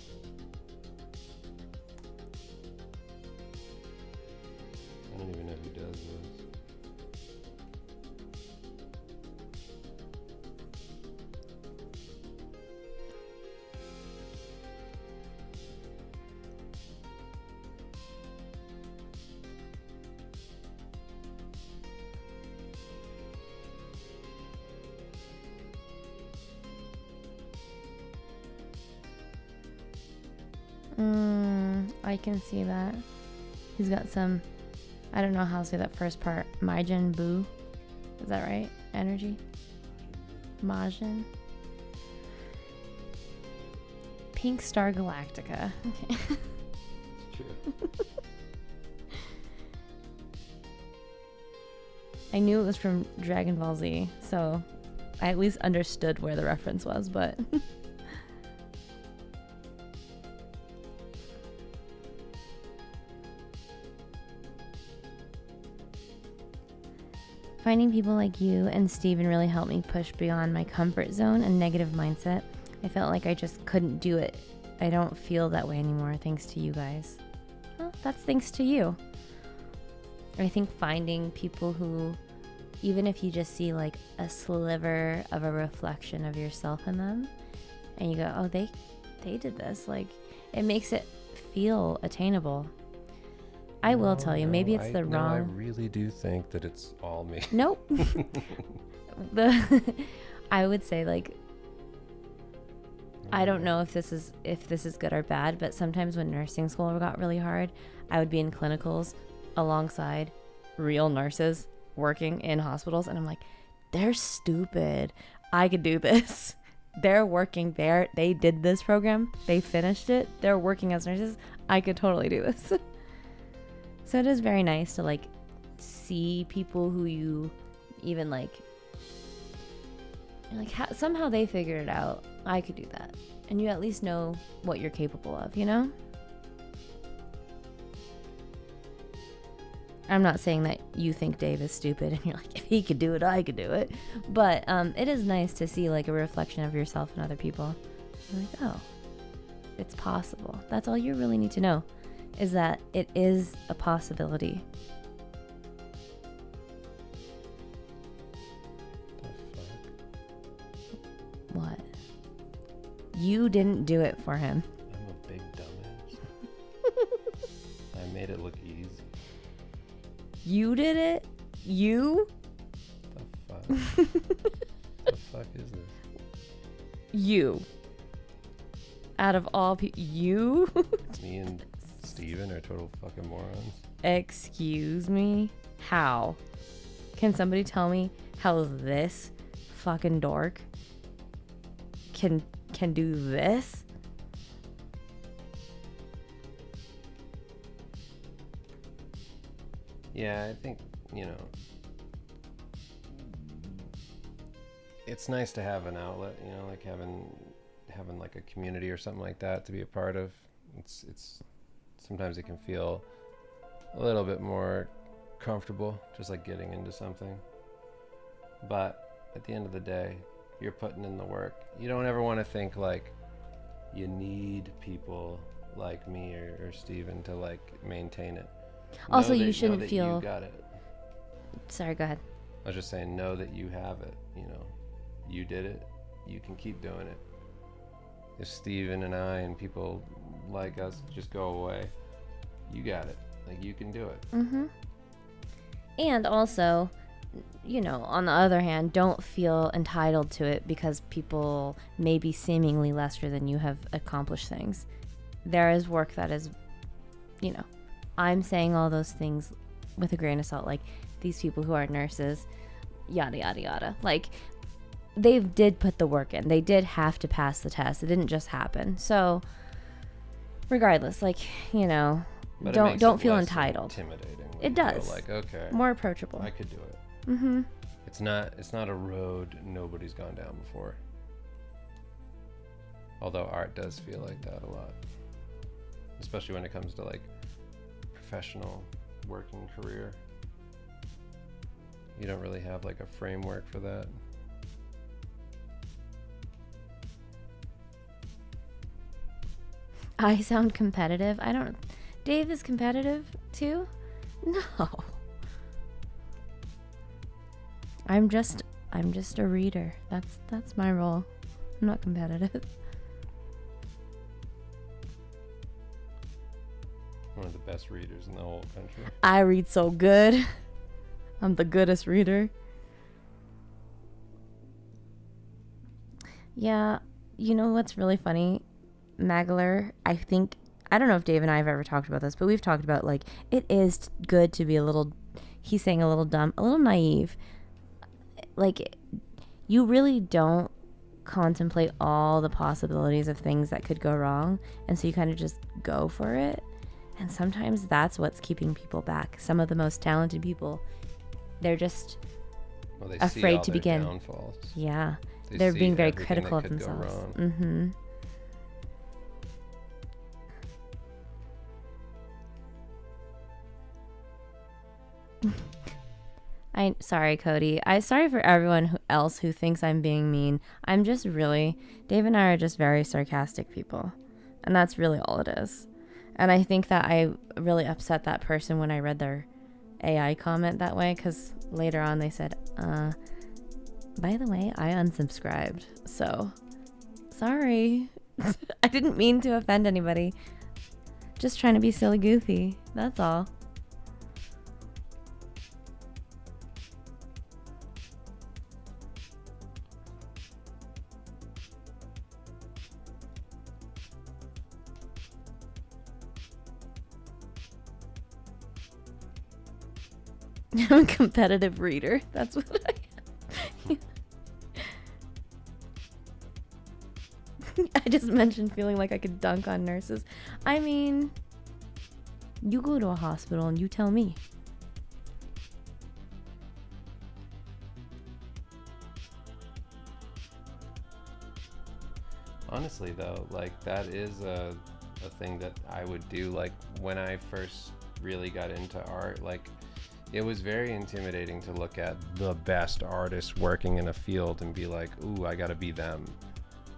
Speaker 1: I don't even know who does this.
Speaker 2: I can see that. He's got some, I don't know how to say that first part. Majin Buu. Is that right? Energy? Majin? Pink Star Galactica. Okay.
Speaker 1: It's true.
Speaker 2: I knew it was from Dragon Ball Z, so I at least understood where the reference was, but... Finding people like you and Steven really helped me push beyond my comfort zone and negative mindset. I felt like I just couldn't do it. I don't feel that way anymore thanks to you guys. Well, that's thanks to you. I think finding people who, even if you just see like a sliver of a reflection of yourself in them, and you go, oh, they did this, like, it makes it feel attainable. I will tell you, maybe it's the wrong...
Speaker 1: I really do think that it's all me.
Speaker 2: Nope. I would say, like, I don't know if this is good or bad, but sometimes when nursing school got really hard, I would be in clinicals alongside real nurses working in hospitals, and I'm like, they're stupid. I could do this. They're working there. They did this program. They finished it. They're working as nurses. I could totally do this. So it is very nice to like see people who you even like somehow they figured it out. I could do that. And you at least know what you're capable of, you know? I'm not saying that you think Dave is stupid and you're like, if he could do it, I could do it. But it is nice to see like a reflection of yourself and other people. You're like, oh, it's possible. That's all you really need to know, is that it is a possibility.
Speaker 1: The fuck?
Speaker 2: What? You didn't do it for him.
Speaker 1: I'm a big dumbass. I made it look easy.
Speaker 2: You did it? You?
Speaker 1: The fuck? The fuck is this?
Speaker 2: You. Out of all people, you?
Speaker 1: Me and Steven are total fucking morons.
Speaker 2: Excuse me? How? Can somebody tell me how this fucking dork can do this?
Speaker 1: Yeah, I think, it's nice to have an outlet, like having like a community or something like that to be a part of. It's sometimes it can feel a little bit more comfortable, just like getting into something. But at the end of the day, you're putting in the work. You don't ever want to think like you need people like me or Steven to like maintain it.
Speaker 2: Also, you shouldn't feel.
Speaker 1: You got it.
Speaker 2: Sorry, go ahead.
Speaker 1: I was just saying, know that you have it. You did it. You can keep doing it. If Steven and I and people like us just go away, you got it. Like, you can do it.
Speaker 2: Mm-hmm. And also, on the other hand, don't feel entitled to it because people maybe seemingly lesser than you have accomplished things. There is work that is, I'm saying all those things with a grain of salt, like these people who are nurses, yada, yada, yada. Like, they did put the work in. They did have to pass the test. It didn't just happen. So, regardless, like, don't feel entitled.
Speaker 1: Intimidating.
Speaker 2: It does.
Speaker 1: Like, okay,
Speaker 2: more approachable.
Speaker 1: I could do it.
Speaker 2: Mm-hmm.
Speaker 1: It's not a road nobody's gone down before. Although art does feel like that a lot, especially when it comes to like professional working career. You don't really have like a framework for that.
Speaker 2: I sound competitive. I don't. Dave is competitive too? No. I'm just a reader. That's my role. I'm not competitive.
Speaker 1: One of the best readers in the whole country.
Speaker 2: I read so good. I'm the goodest reader. Yeah, you know what's really funny? Magler, I don't know if Dave and I have ever talked about this, but we've talked about, like, it is good to be a little, he's saying a little dumb, a little naive. Like, you really don't contemplate all the possibilities of things that could go wrong, and so you kind of just go for it. And sometimes that's what's keeping people back. Some of the most talented people, they're just afraid to begin.
Speaker 1: Downfalls.
Speaker 2: Yeah, they're being very critical of themselves. Mm-hmm. Sorry, Cody. Sorry for everyone else who thinks I'm being mean. I'm just really, Dave and I are just very sarcastic people. And that's really all it is. And I think that I really upset that person when I read their AI comment that way, because later on they said, by the way, I unsubscribed. So, sorry. I didn't mean to offend anybody. Just trying to be silly goofy. That's all. I'm a competitive reader. That's what I am. I just mentioned feeling like I could dunk on nurses. I mean, you go to a hospital and you tell me.
Speaker 1: Honestly, though, like, that is a thing that I would do. Like, when I first really got into art, like, it was very intimidating to look at the best artists working in a field and be like, ooh, I gotta be them.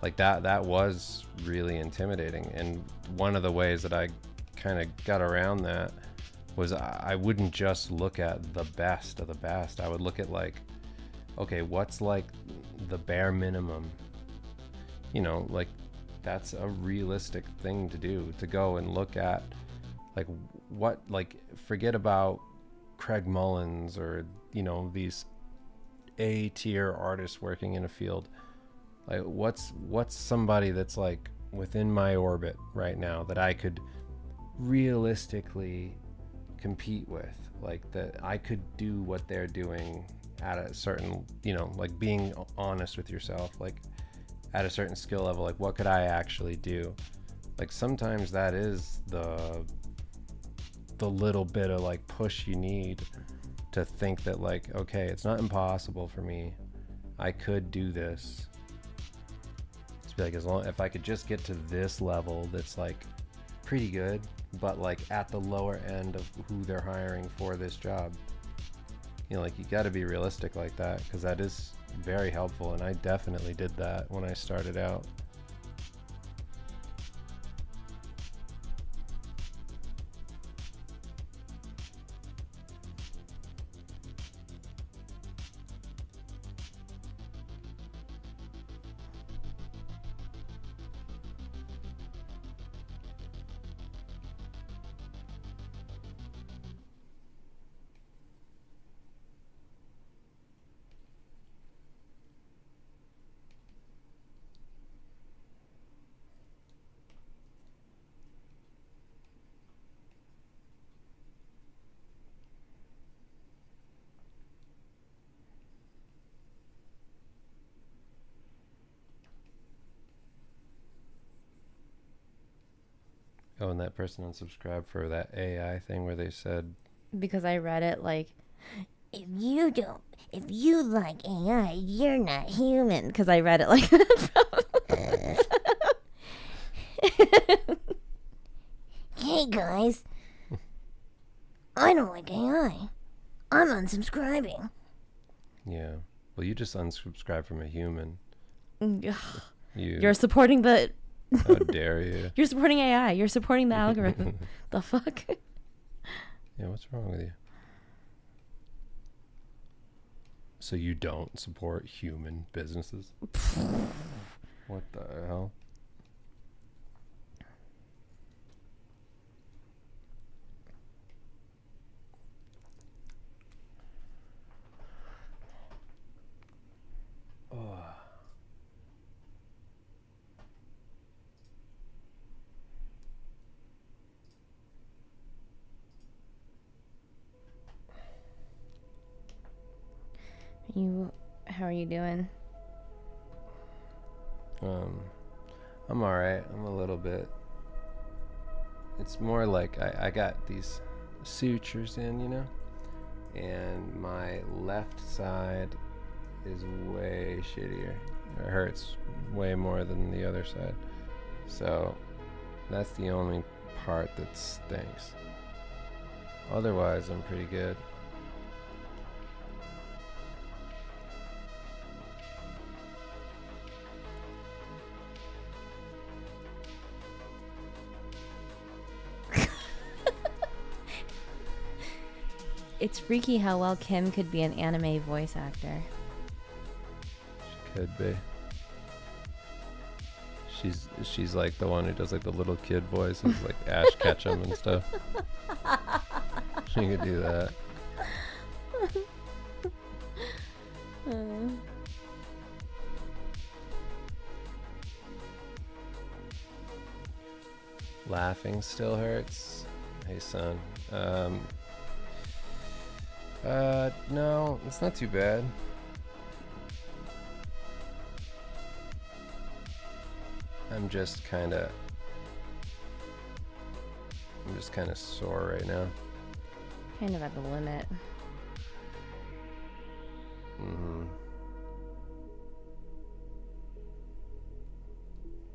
Speaker 1: Like, that was really intimidating. And one of the ways that I kind of got around that was I wouldn't just look at the best of the best. I would look at, like, okay, what's like the bare minimum? Like, that's a realistic thing to do, to go and look at like what, like, forget about Craig Mullins or, you know, these A tier artists working in a field. Like what's somebody that's like within my orbit right now that I could realistically compete with, like that I could do what they're doing at a certain, you know, like being honest with yourself, like at a certain skill level, like what could I actually do? Like sometimes that is the little bit of like push you need to think that like, okay, it's not impossible for me, I could do this. It's be like, as long if I could just get to this level that's like pretty good, but like at the lower end of who they're hiring for this job, you know, like you got to be realistic like that, because that is very helpful, and I definitely did that when I started out. Oh, and that person unsubscribed for that AI thing where they said,
Speaker 2: Because I read it like,
Speaker 3: If you like AI, you're not human.
Speaker 2: because I read it like
Speaker 3: Hey guys, I don't like AI. I'm unsubscribing.
Speaker 1: yeah, well, you just unsubscribed from a human.
Speaker 2: You're supporting the.
Speaker 1: How dare you?
Speaker 2: You're supporting AI. You're supporting the algorithm. The fuck?
Speaker 1: Yeah, what's wrong with you? So you don't support human businesses? What the hell? Oh.
Speaker 2: How are you doing?
Speaker 1: I'm alright. I'm a little bit. It's more like I got these sutures in, you know? And my left side is way shittier. It hurts way more than the other side. So that's the only part that stinks. Otherwise, I'm pretty good.
Speaker 2: It's freaky how well Kim could be an anime voice actor.
Speaker 1: She could be. She's like the one who does like the little kid voices, like Ash Ketchum and stuff. She could do that. Laughing still hurts. Hey son. No, it's not too bad. I'm just kind of sore right now.
Speaker 2: Kind of at the limit.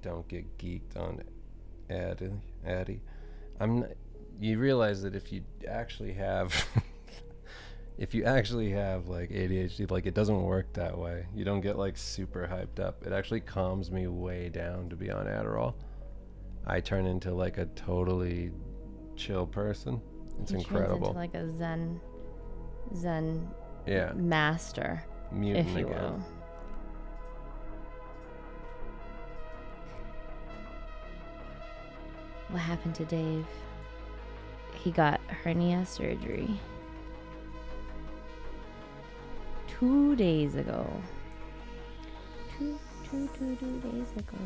Speaker 1: Don't get geeked on Addy. You realize that if you actually have like ADHD, like it doesn't work that way. You don't get like super hyped up. It actually calms me way down to be on Adderall. I turn into like a totally chill person. It's incredible.
Speaker 2: Turns into like a Zen
Speaker 1: Yeah.
Speaker 2: master,
Speaker 1: Mutant
Speaker 2: if you
Speaker 1: again.
Speaker 2: will. What happened to Dave? He got hernia surgery 2 days ago. Two days ago.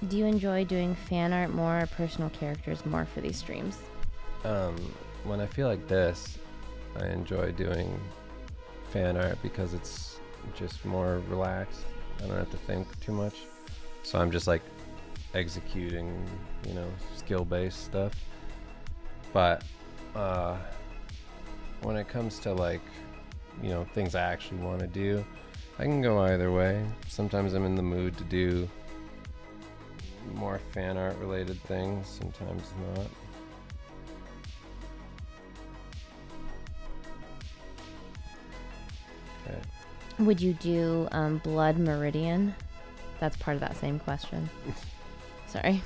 Speaker 2: Do you enjoy doing fan art more or personal characters more for these streams?
Speaker 1: When I feel like this, I enjoy doing fan art because it's just more relaxed. I don't have to think too much. So I'm just like executing, skill-based stuff. But when it comes to like, things I actually want to do, I can go either way. Sometimes I'm in the mood to do more fan art related things, sometimes not. Okay.
Speaker 2: Would you do Blood Meridian? That's part of that same question. Sorry.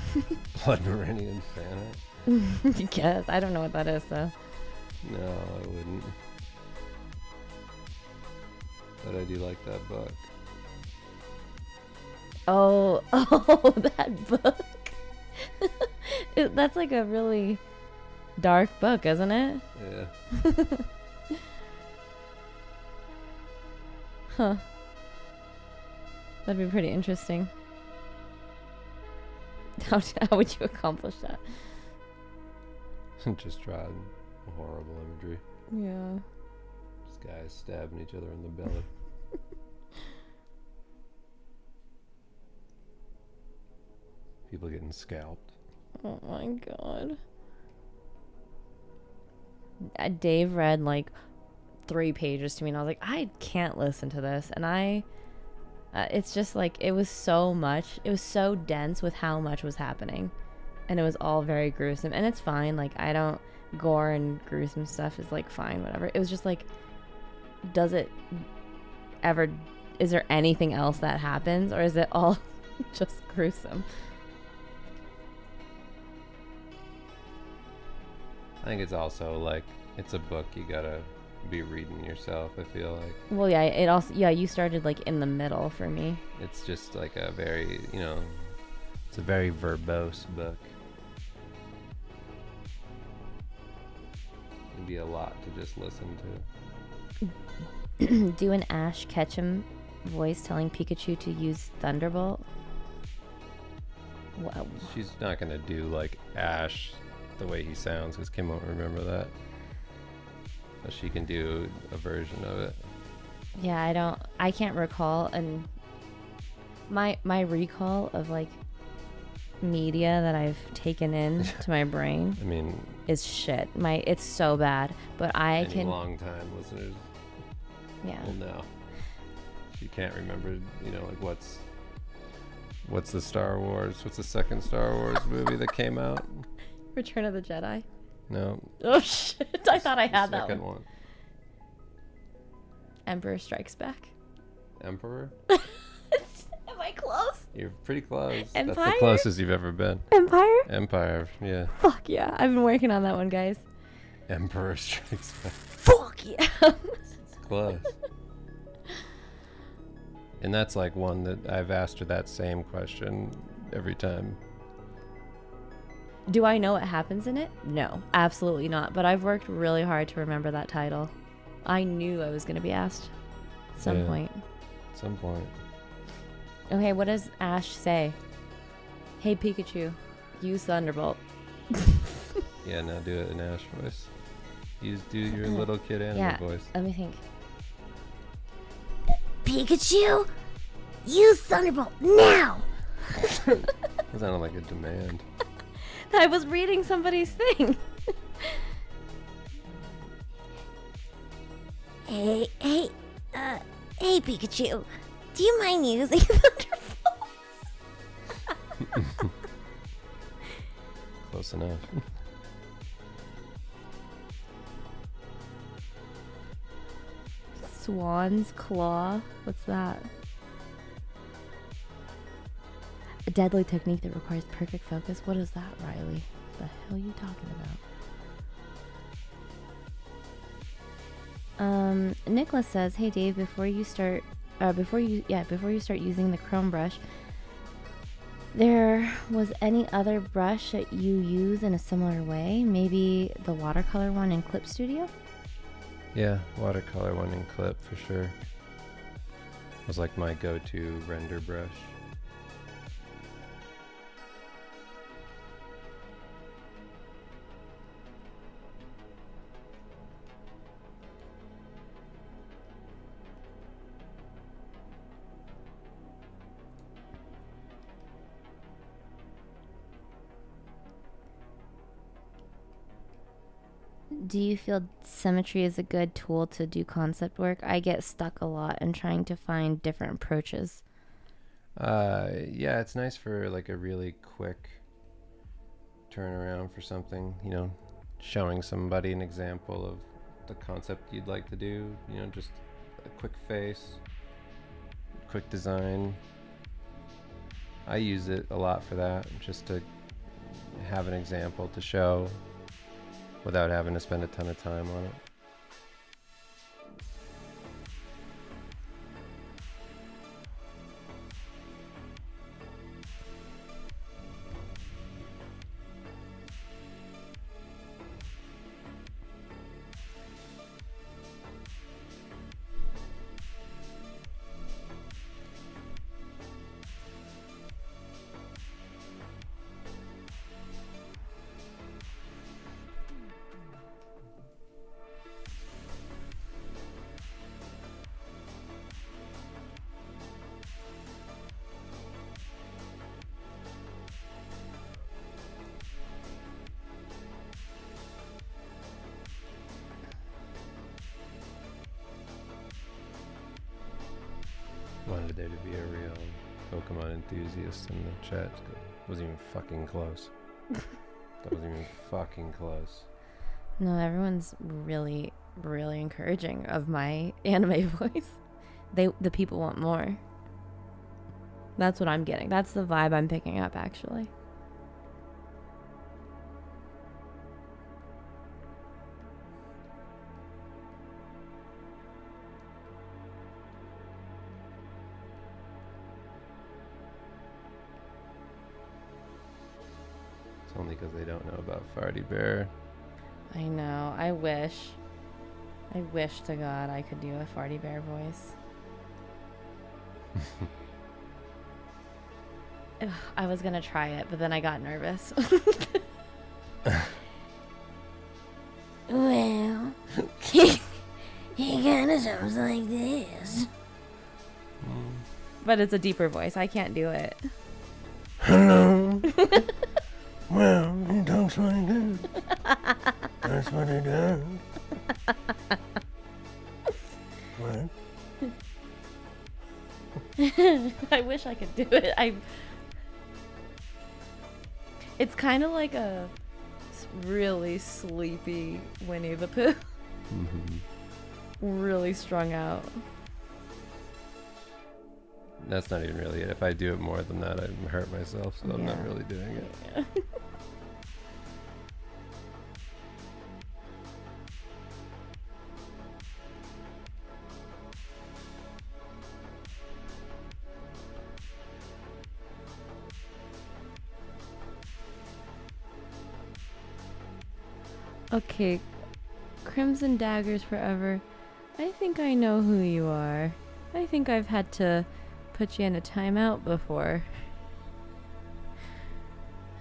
Speaker 1: Blood Meridian fan art?
Speaker 2: I guess. I don't know what that is, so.
Speaker 1: No, I wouldn't. But I do like that book.
Speaker 2: Oh, that book. That's like a really dark book, isn't it?
Speaker 1: Yeah.
Speaker 2: Huh. That'd be pretty interesting. How would you accomplish that?
Speaker 1: Just try horrible imagery.
Speaker 2: Yeah.
Speaker 1: Just guys stabbing each other in the belly. People getting scalped.
Speaker 2: Oh my god. Dave read like 3 pages to me and I was like, I can't listen to this. And it's just like, it was so much. It was so dense with how much was happening. And it was all very gruesome. And it's fine. Like, I don't, gore and gruesome stuff is like fine, whatever. It was just like, is there anything else that happens? Or is it all just gruesome?
Speaker 1: I think it's also like, it's a book you gotta be reading yourself, I feel like.
Speaker 2: Well, yeah, it also, you started like in the middle for me.
Speaker 1: It's just like a very, it's a very verbose book. It'd be a lot to just listen to.
Speaker 2: Do an Ash Ketchum voice telling Pikachu to use Thunderbolt? Wow.
Speaker 1: She's not gonna do like Ash the way he sounds, because Kim won't remember that. But she can do a version of it.
Speaker 2: Yeah, I can't recall, and my recall of like media that I've taken in to my brain
Speaker 1: I mean,
Speaker 2: is shit. It's so bad, but
Speaker 1: any long time listeners
Speaker 2: yeah.
Speaker 1: will know. She can't remember, like what's the Star Wars? What's the second Star Wars movie that came out?
Speaker 2: Return of the Jedi.
Speaker 1: No.
Speaker 2: Oh shit! I thought I had that
Speaker 1: second
Speaker 2: one.
Speaker 1: one.
Speaker 2: Emperor Strikes Back.
Speaker 1: Emperor?
Speaker 2: Am I close?
Speaker 1: You're pretty close.
Speaker 2: Empire?
Speaker 1: That's the closest you've ever been.
Speaker 2: Empire?
Speaker 1: Empire, yeah.
Speaker 2: Fuck yeah! I've been working on that one, guys.
Speaker 1: Emperor Strikes Back.
Speaker 2: Fuck yeah!
Speaker 1: It's close. And that's like one that I've asked her that same question every time.
Speaker 2: Do I know what happens in it? No, absolutely not. But I've worked really hard to remember that title. I knew I was going to be asked at some point.
Speaker 1: At some point.
Speaker 2: Okay, what does Ash say? Hey Pikachu, use Thunderbolt.
Speaker 1: Yeah, now do it in Ash voice. Do your little kid animal voice.
Speaker 2: Let me think.
Speaker 3: Pikachu, use Thunderbolt now!
Speaker 1: That sounded like a demand.
Speaker 2: I was reading somebody's thing.
Speaker 3: Hey, Pikachu, do you mind using Thunderbolt?
Speaker 1: Close enough.
Speaker 2: Swan's Claw? What's that? A deadly technique that requires perfect focus? What is that, Riley? The hell are you talking about? Nicholas says, "Hey Dave, before you start using the chrome brush, there was any other brush that you use in a similar way? Maybe the watercolor one in Clip Studio?"
Speaker 1: Yeah, watercolor one in Clip for sure. Was like my go-to render brush.
Speaker 2: Do you feel symmetry is a good tool to do concept work? I get stuck a lot in trying to find different approaches.
Speaker 1: Yeah, it's nice for like a really quick turnaround for something, showing somebody an example of the concept you'd like to do, just a quick face, quick design. I use it a lot for that, just to have an example to show without having to spend a ton of time on it. Wanted there to be a real Pokemon enthusiast in the chat. Wasn't even fucking close. That wasn't even fucking close.
Speaker 2: No, everyone's really, really encouraging of my anime voice. The people want more. That's what I'm getting. That's the vibe I'm picking up, actually.
Speaker 1: Only because they don't know about Farty Bear.
Speaker 2: I know. I wish to God I could do a Farty Bear voice. Ugh, I was gonna try it, but then I got nervous.
Speaker 3: Well, he kind of sounds like this.
Speaker 2: But it's a deeper voice. I can't do it.
Speaker 1: Hello. Well, he talks like that. That's what he does. What?
Speaker 2: I wish I could do it. It's kind of like a really sleepy Winnie the Pooh.
Speaker 1: Mm-hmm.
Speaker 2: Really strung out.
Speaker 1: That's not even really it. If I do it more than that, I hurt myself, so I'm not really doing it.
Speaker 2: Yeah. Okay, Crimson Daggers Forever. I think I know who you are. I think I've had to put you in a timeout before.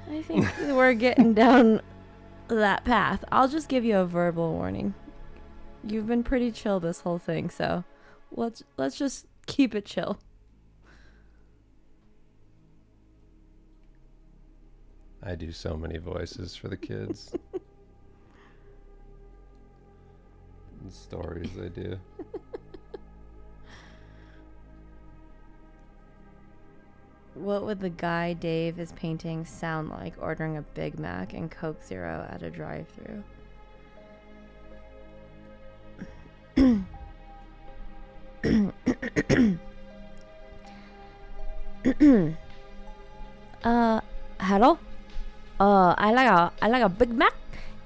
Speaker 2: I think we're getting down that path. I'll just give you a verbal warning. You've been pretty chill this whole thing, so let's just keep it chill.
Speaker 1: I do so many voices for the kids. And stories I do.
Speaker 2: What would the guy Dave is painting sound like ordering a Big Mac and Coke Zero at a drive-thru? Hello? I like a Big Mac,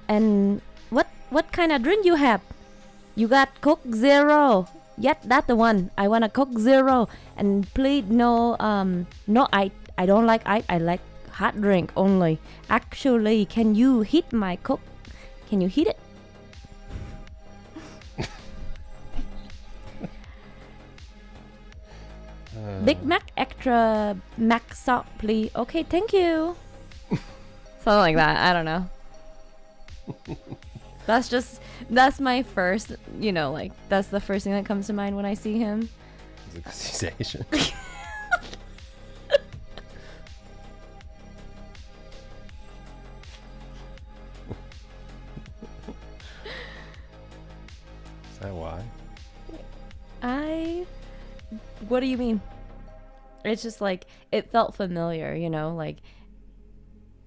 Speaker 2: and what kind of drink you have? You got Coke Zero. Yep, that's the one. I want a Coke Zero. And please, no, I don't like ice. I like hot drink only. Actually, can you heat my Coke? Can you heat it? Big Mac extra Mac salt, please. Okay, thank you. Something like that. I don't know. That's my first, like, that's the first thing that comes to mind when I see him.
Speaker 1: Is it 'cause he's Asian? Is that why?
Speaker 2: What do you mean? It's just like, it felt familiar, like,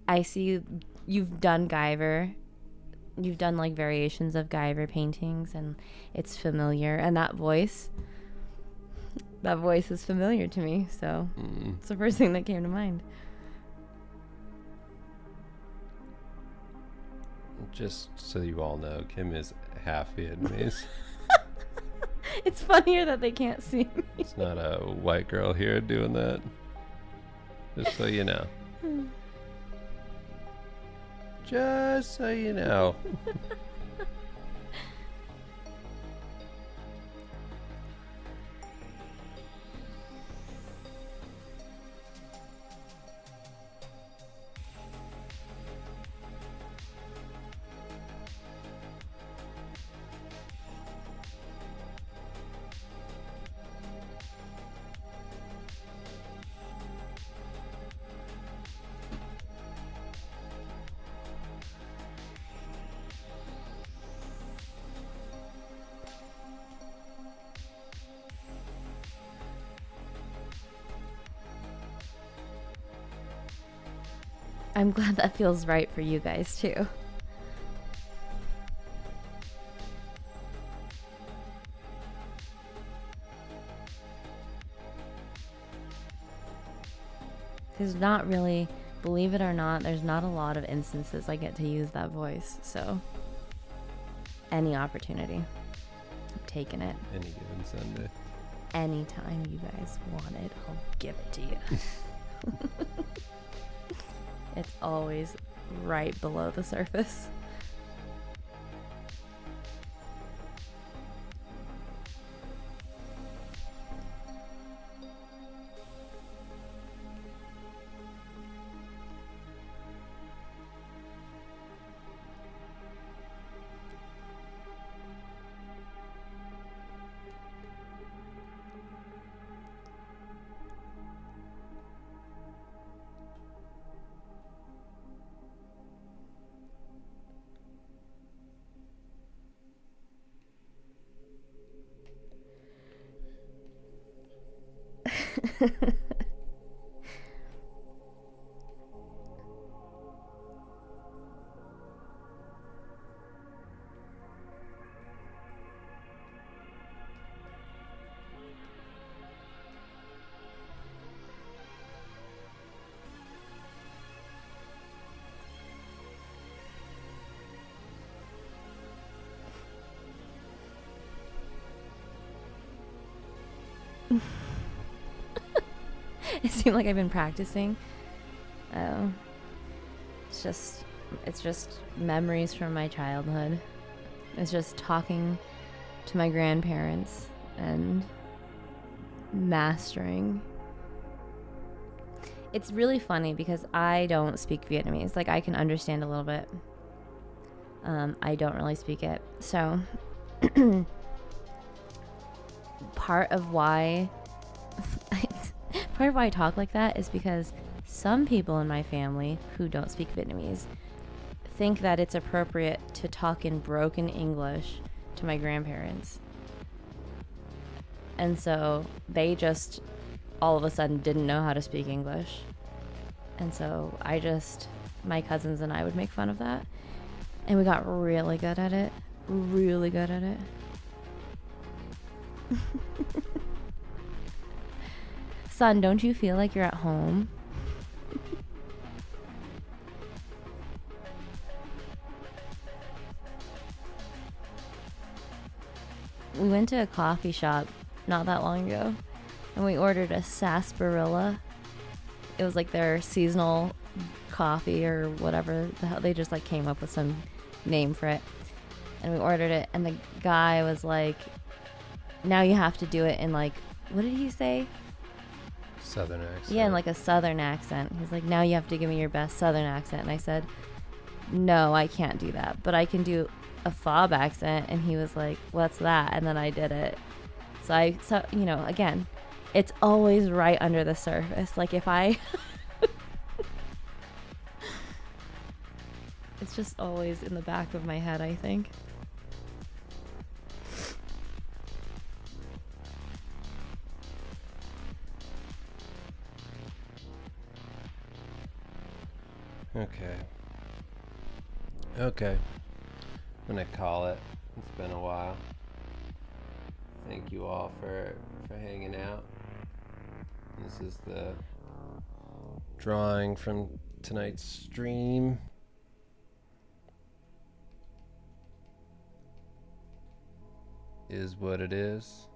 Speaker 2: I see you've done Gyver. You've done like variations of Gyver paintings, and it's familiar. And that voice is familiar to me. So it's the first thing that came to mind.
Speaker 1: Just so you all know, Kim is half Vietnamese.
Speaker 2: It's funnier that they can't see me.
Speaker 1: It's not a white girl here doing that. Just so you know. Just so you know.
Speaker 2: I'm glad that feels right for you guys too. There's not really, believe it or not, there's not a lot of instances I get to use that voice, so any opportunity, I'm taking it.
Speaker 1: Any given Sunday.
Speaker 2: Anytime you guys want it, I'll give it to you. It's always right below the surface. It seemed like I've been practicing. Oh, it's just memories from my childhood. It's just talking to my grandparents and mastering. It's really funny because I don't speak Vietnamese. Like, I can understand a little bit. I don't really speak it. So part of why I talk like that is because some people in my family who don't speak Vietnamese think that it's appropriate to talk in broken English to my grandparents. And so they just all of a sudden didn't know how to speak English. And so my cousins and I would make fun of that. And we got really good at it. Really good at it. Son, don't you feel like you're at home? we went to a coffee shop not that long ago, and we ordered a sarsaparilla. It was like their seasonal coffee or whatever the hell. They just like came up with some name for it, and we ordered it. And the guy was like, "Now you have to do it in like, what did he say?
Speaker 1: Southern accent.
Speaker 2: Yeah, in like a southern accent." He's like, "Now you have to give me your best southern accent." And I said, "No, I can't do that, but I can do a fob accent." And he was like, "What's that?" And then I did it. So you know, again, it's always right under the surface. Like if I it's just always in the back of my head, I think.
Speaker 1: Okay. I'm gonna call it. It's been a while. Thank you all for hanging out. This is the drawing from tonight's stream. Is what it is.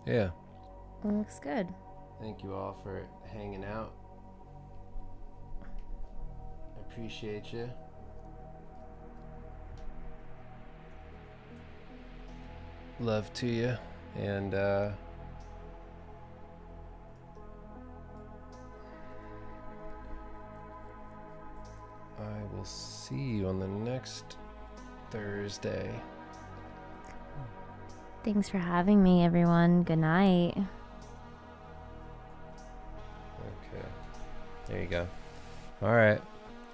Speaker 1: Yeah.
Speaker 2: Looks good.
Speaker 1: Thank you all for hanging out. I appreciate you. Love to you. And I will see you on the next Thursday.
Speaker 2: Thanks for having me, everyone. Good night.
Speaker 1: Okay. There you go. All right.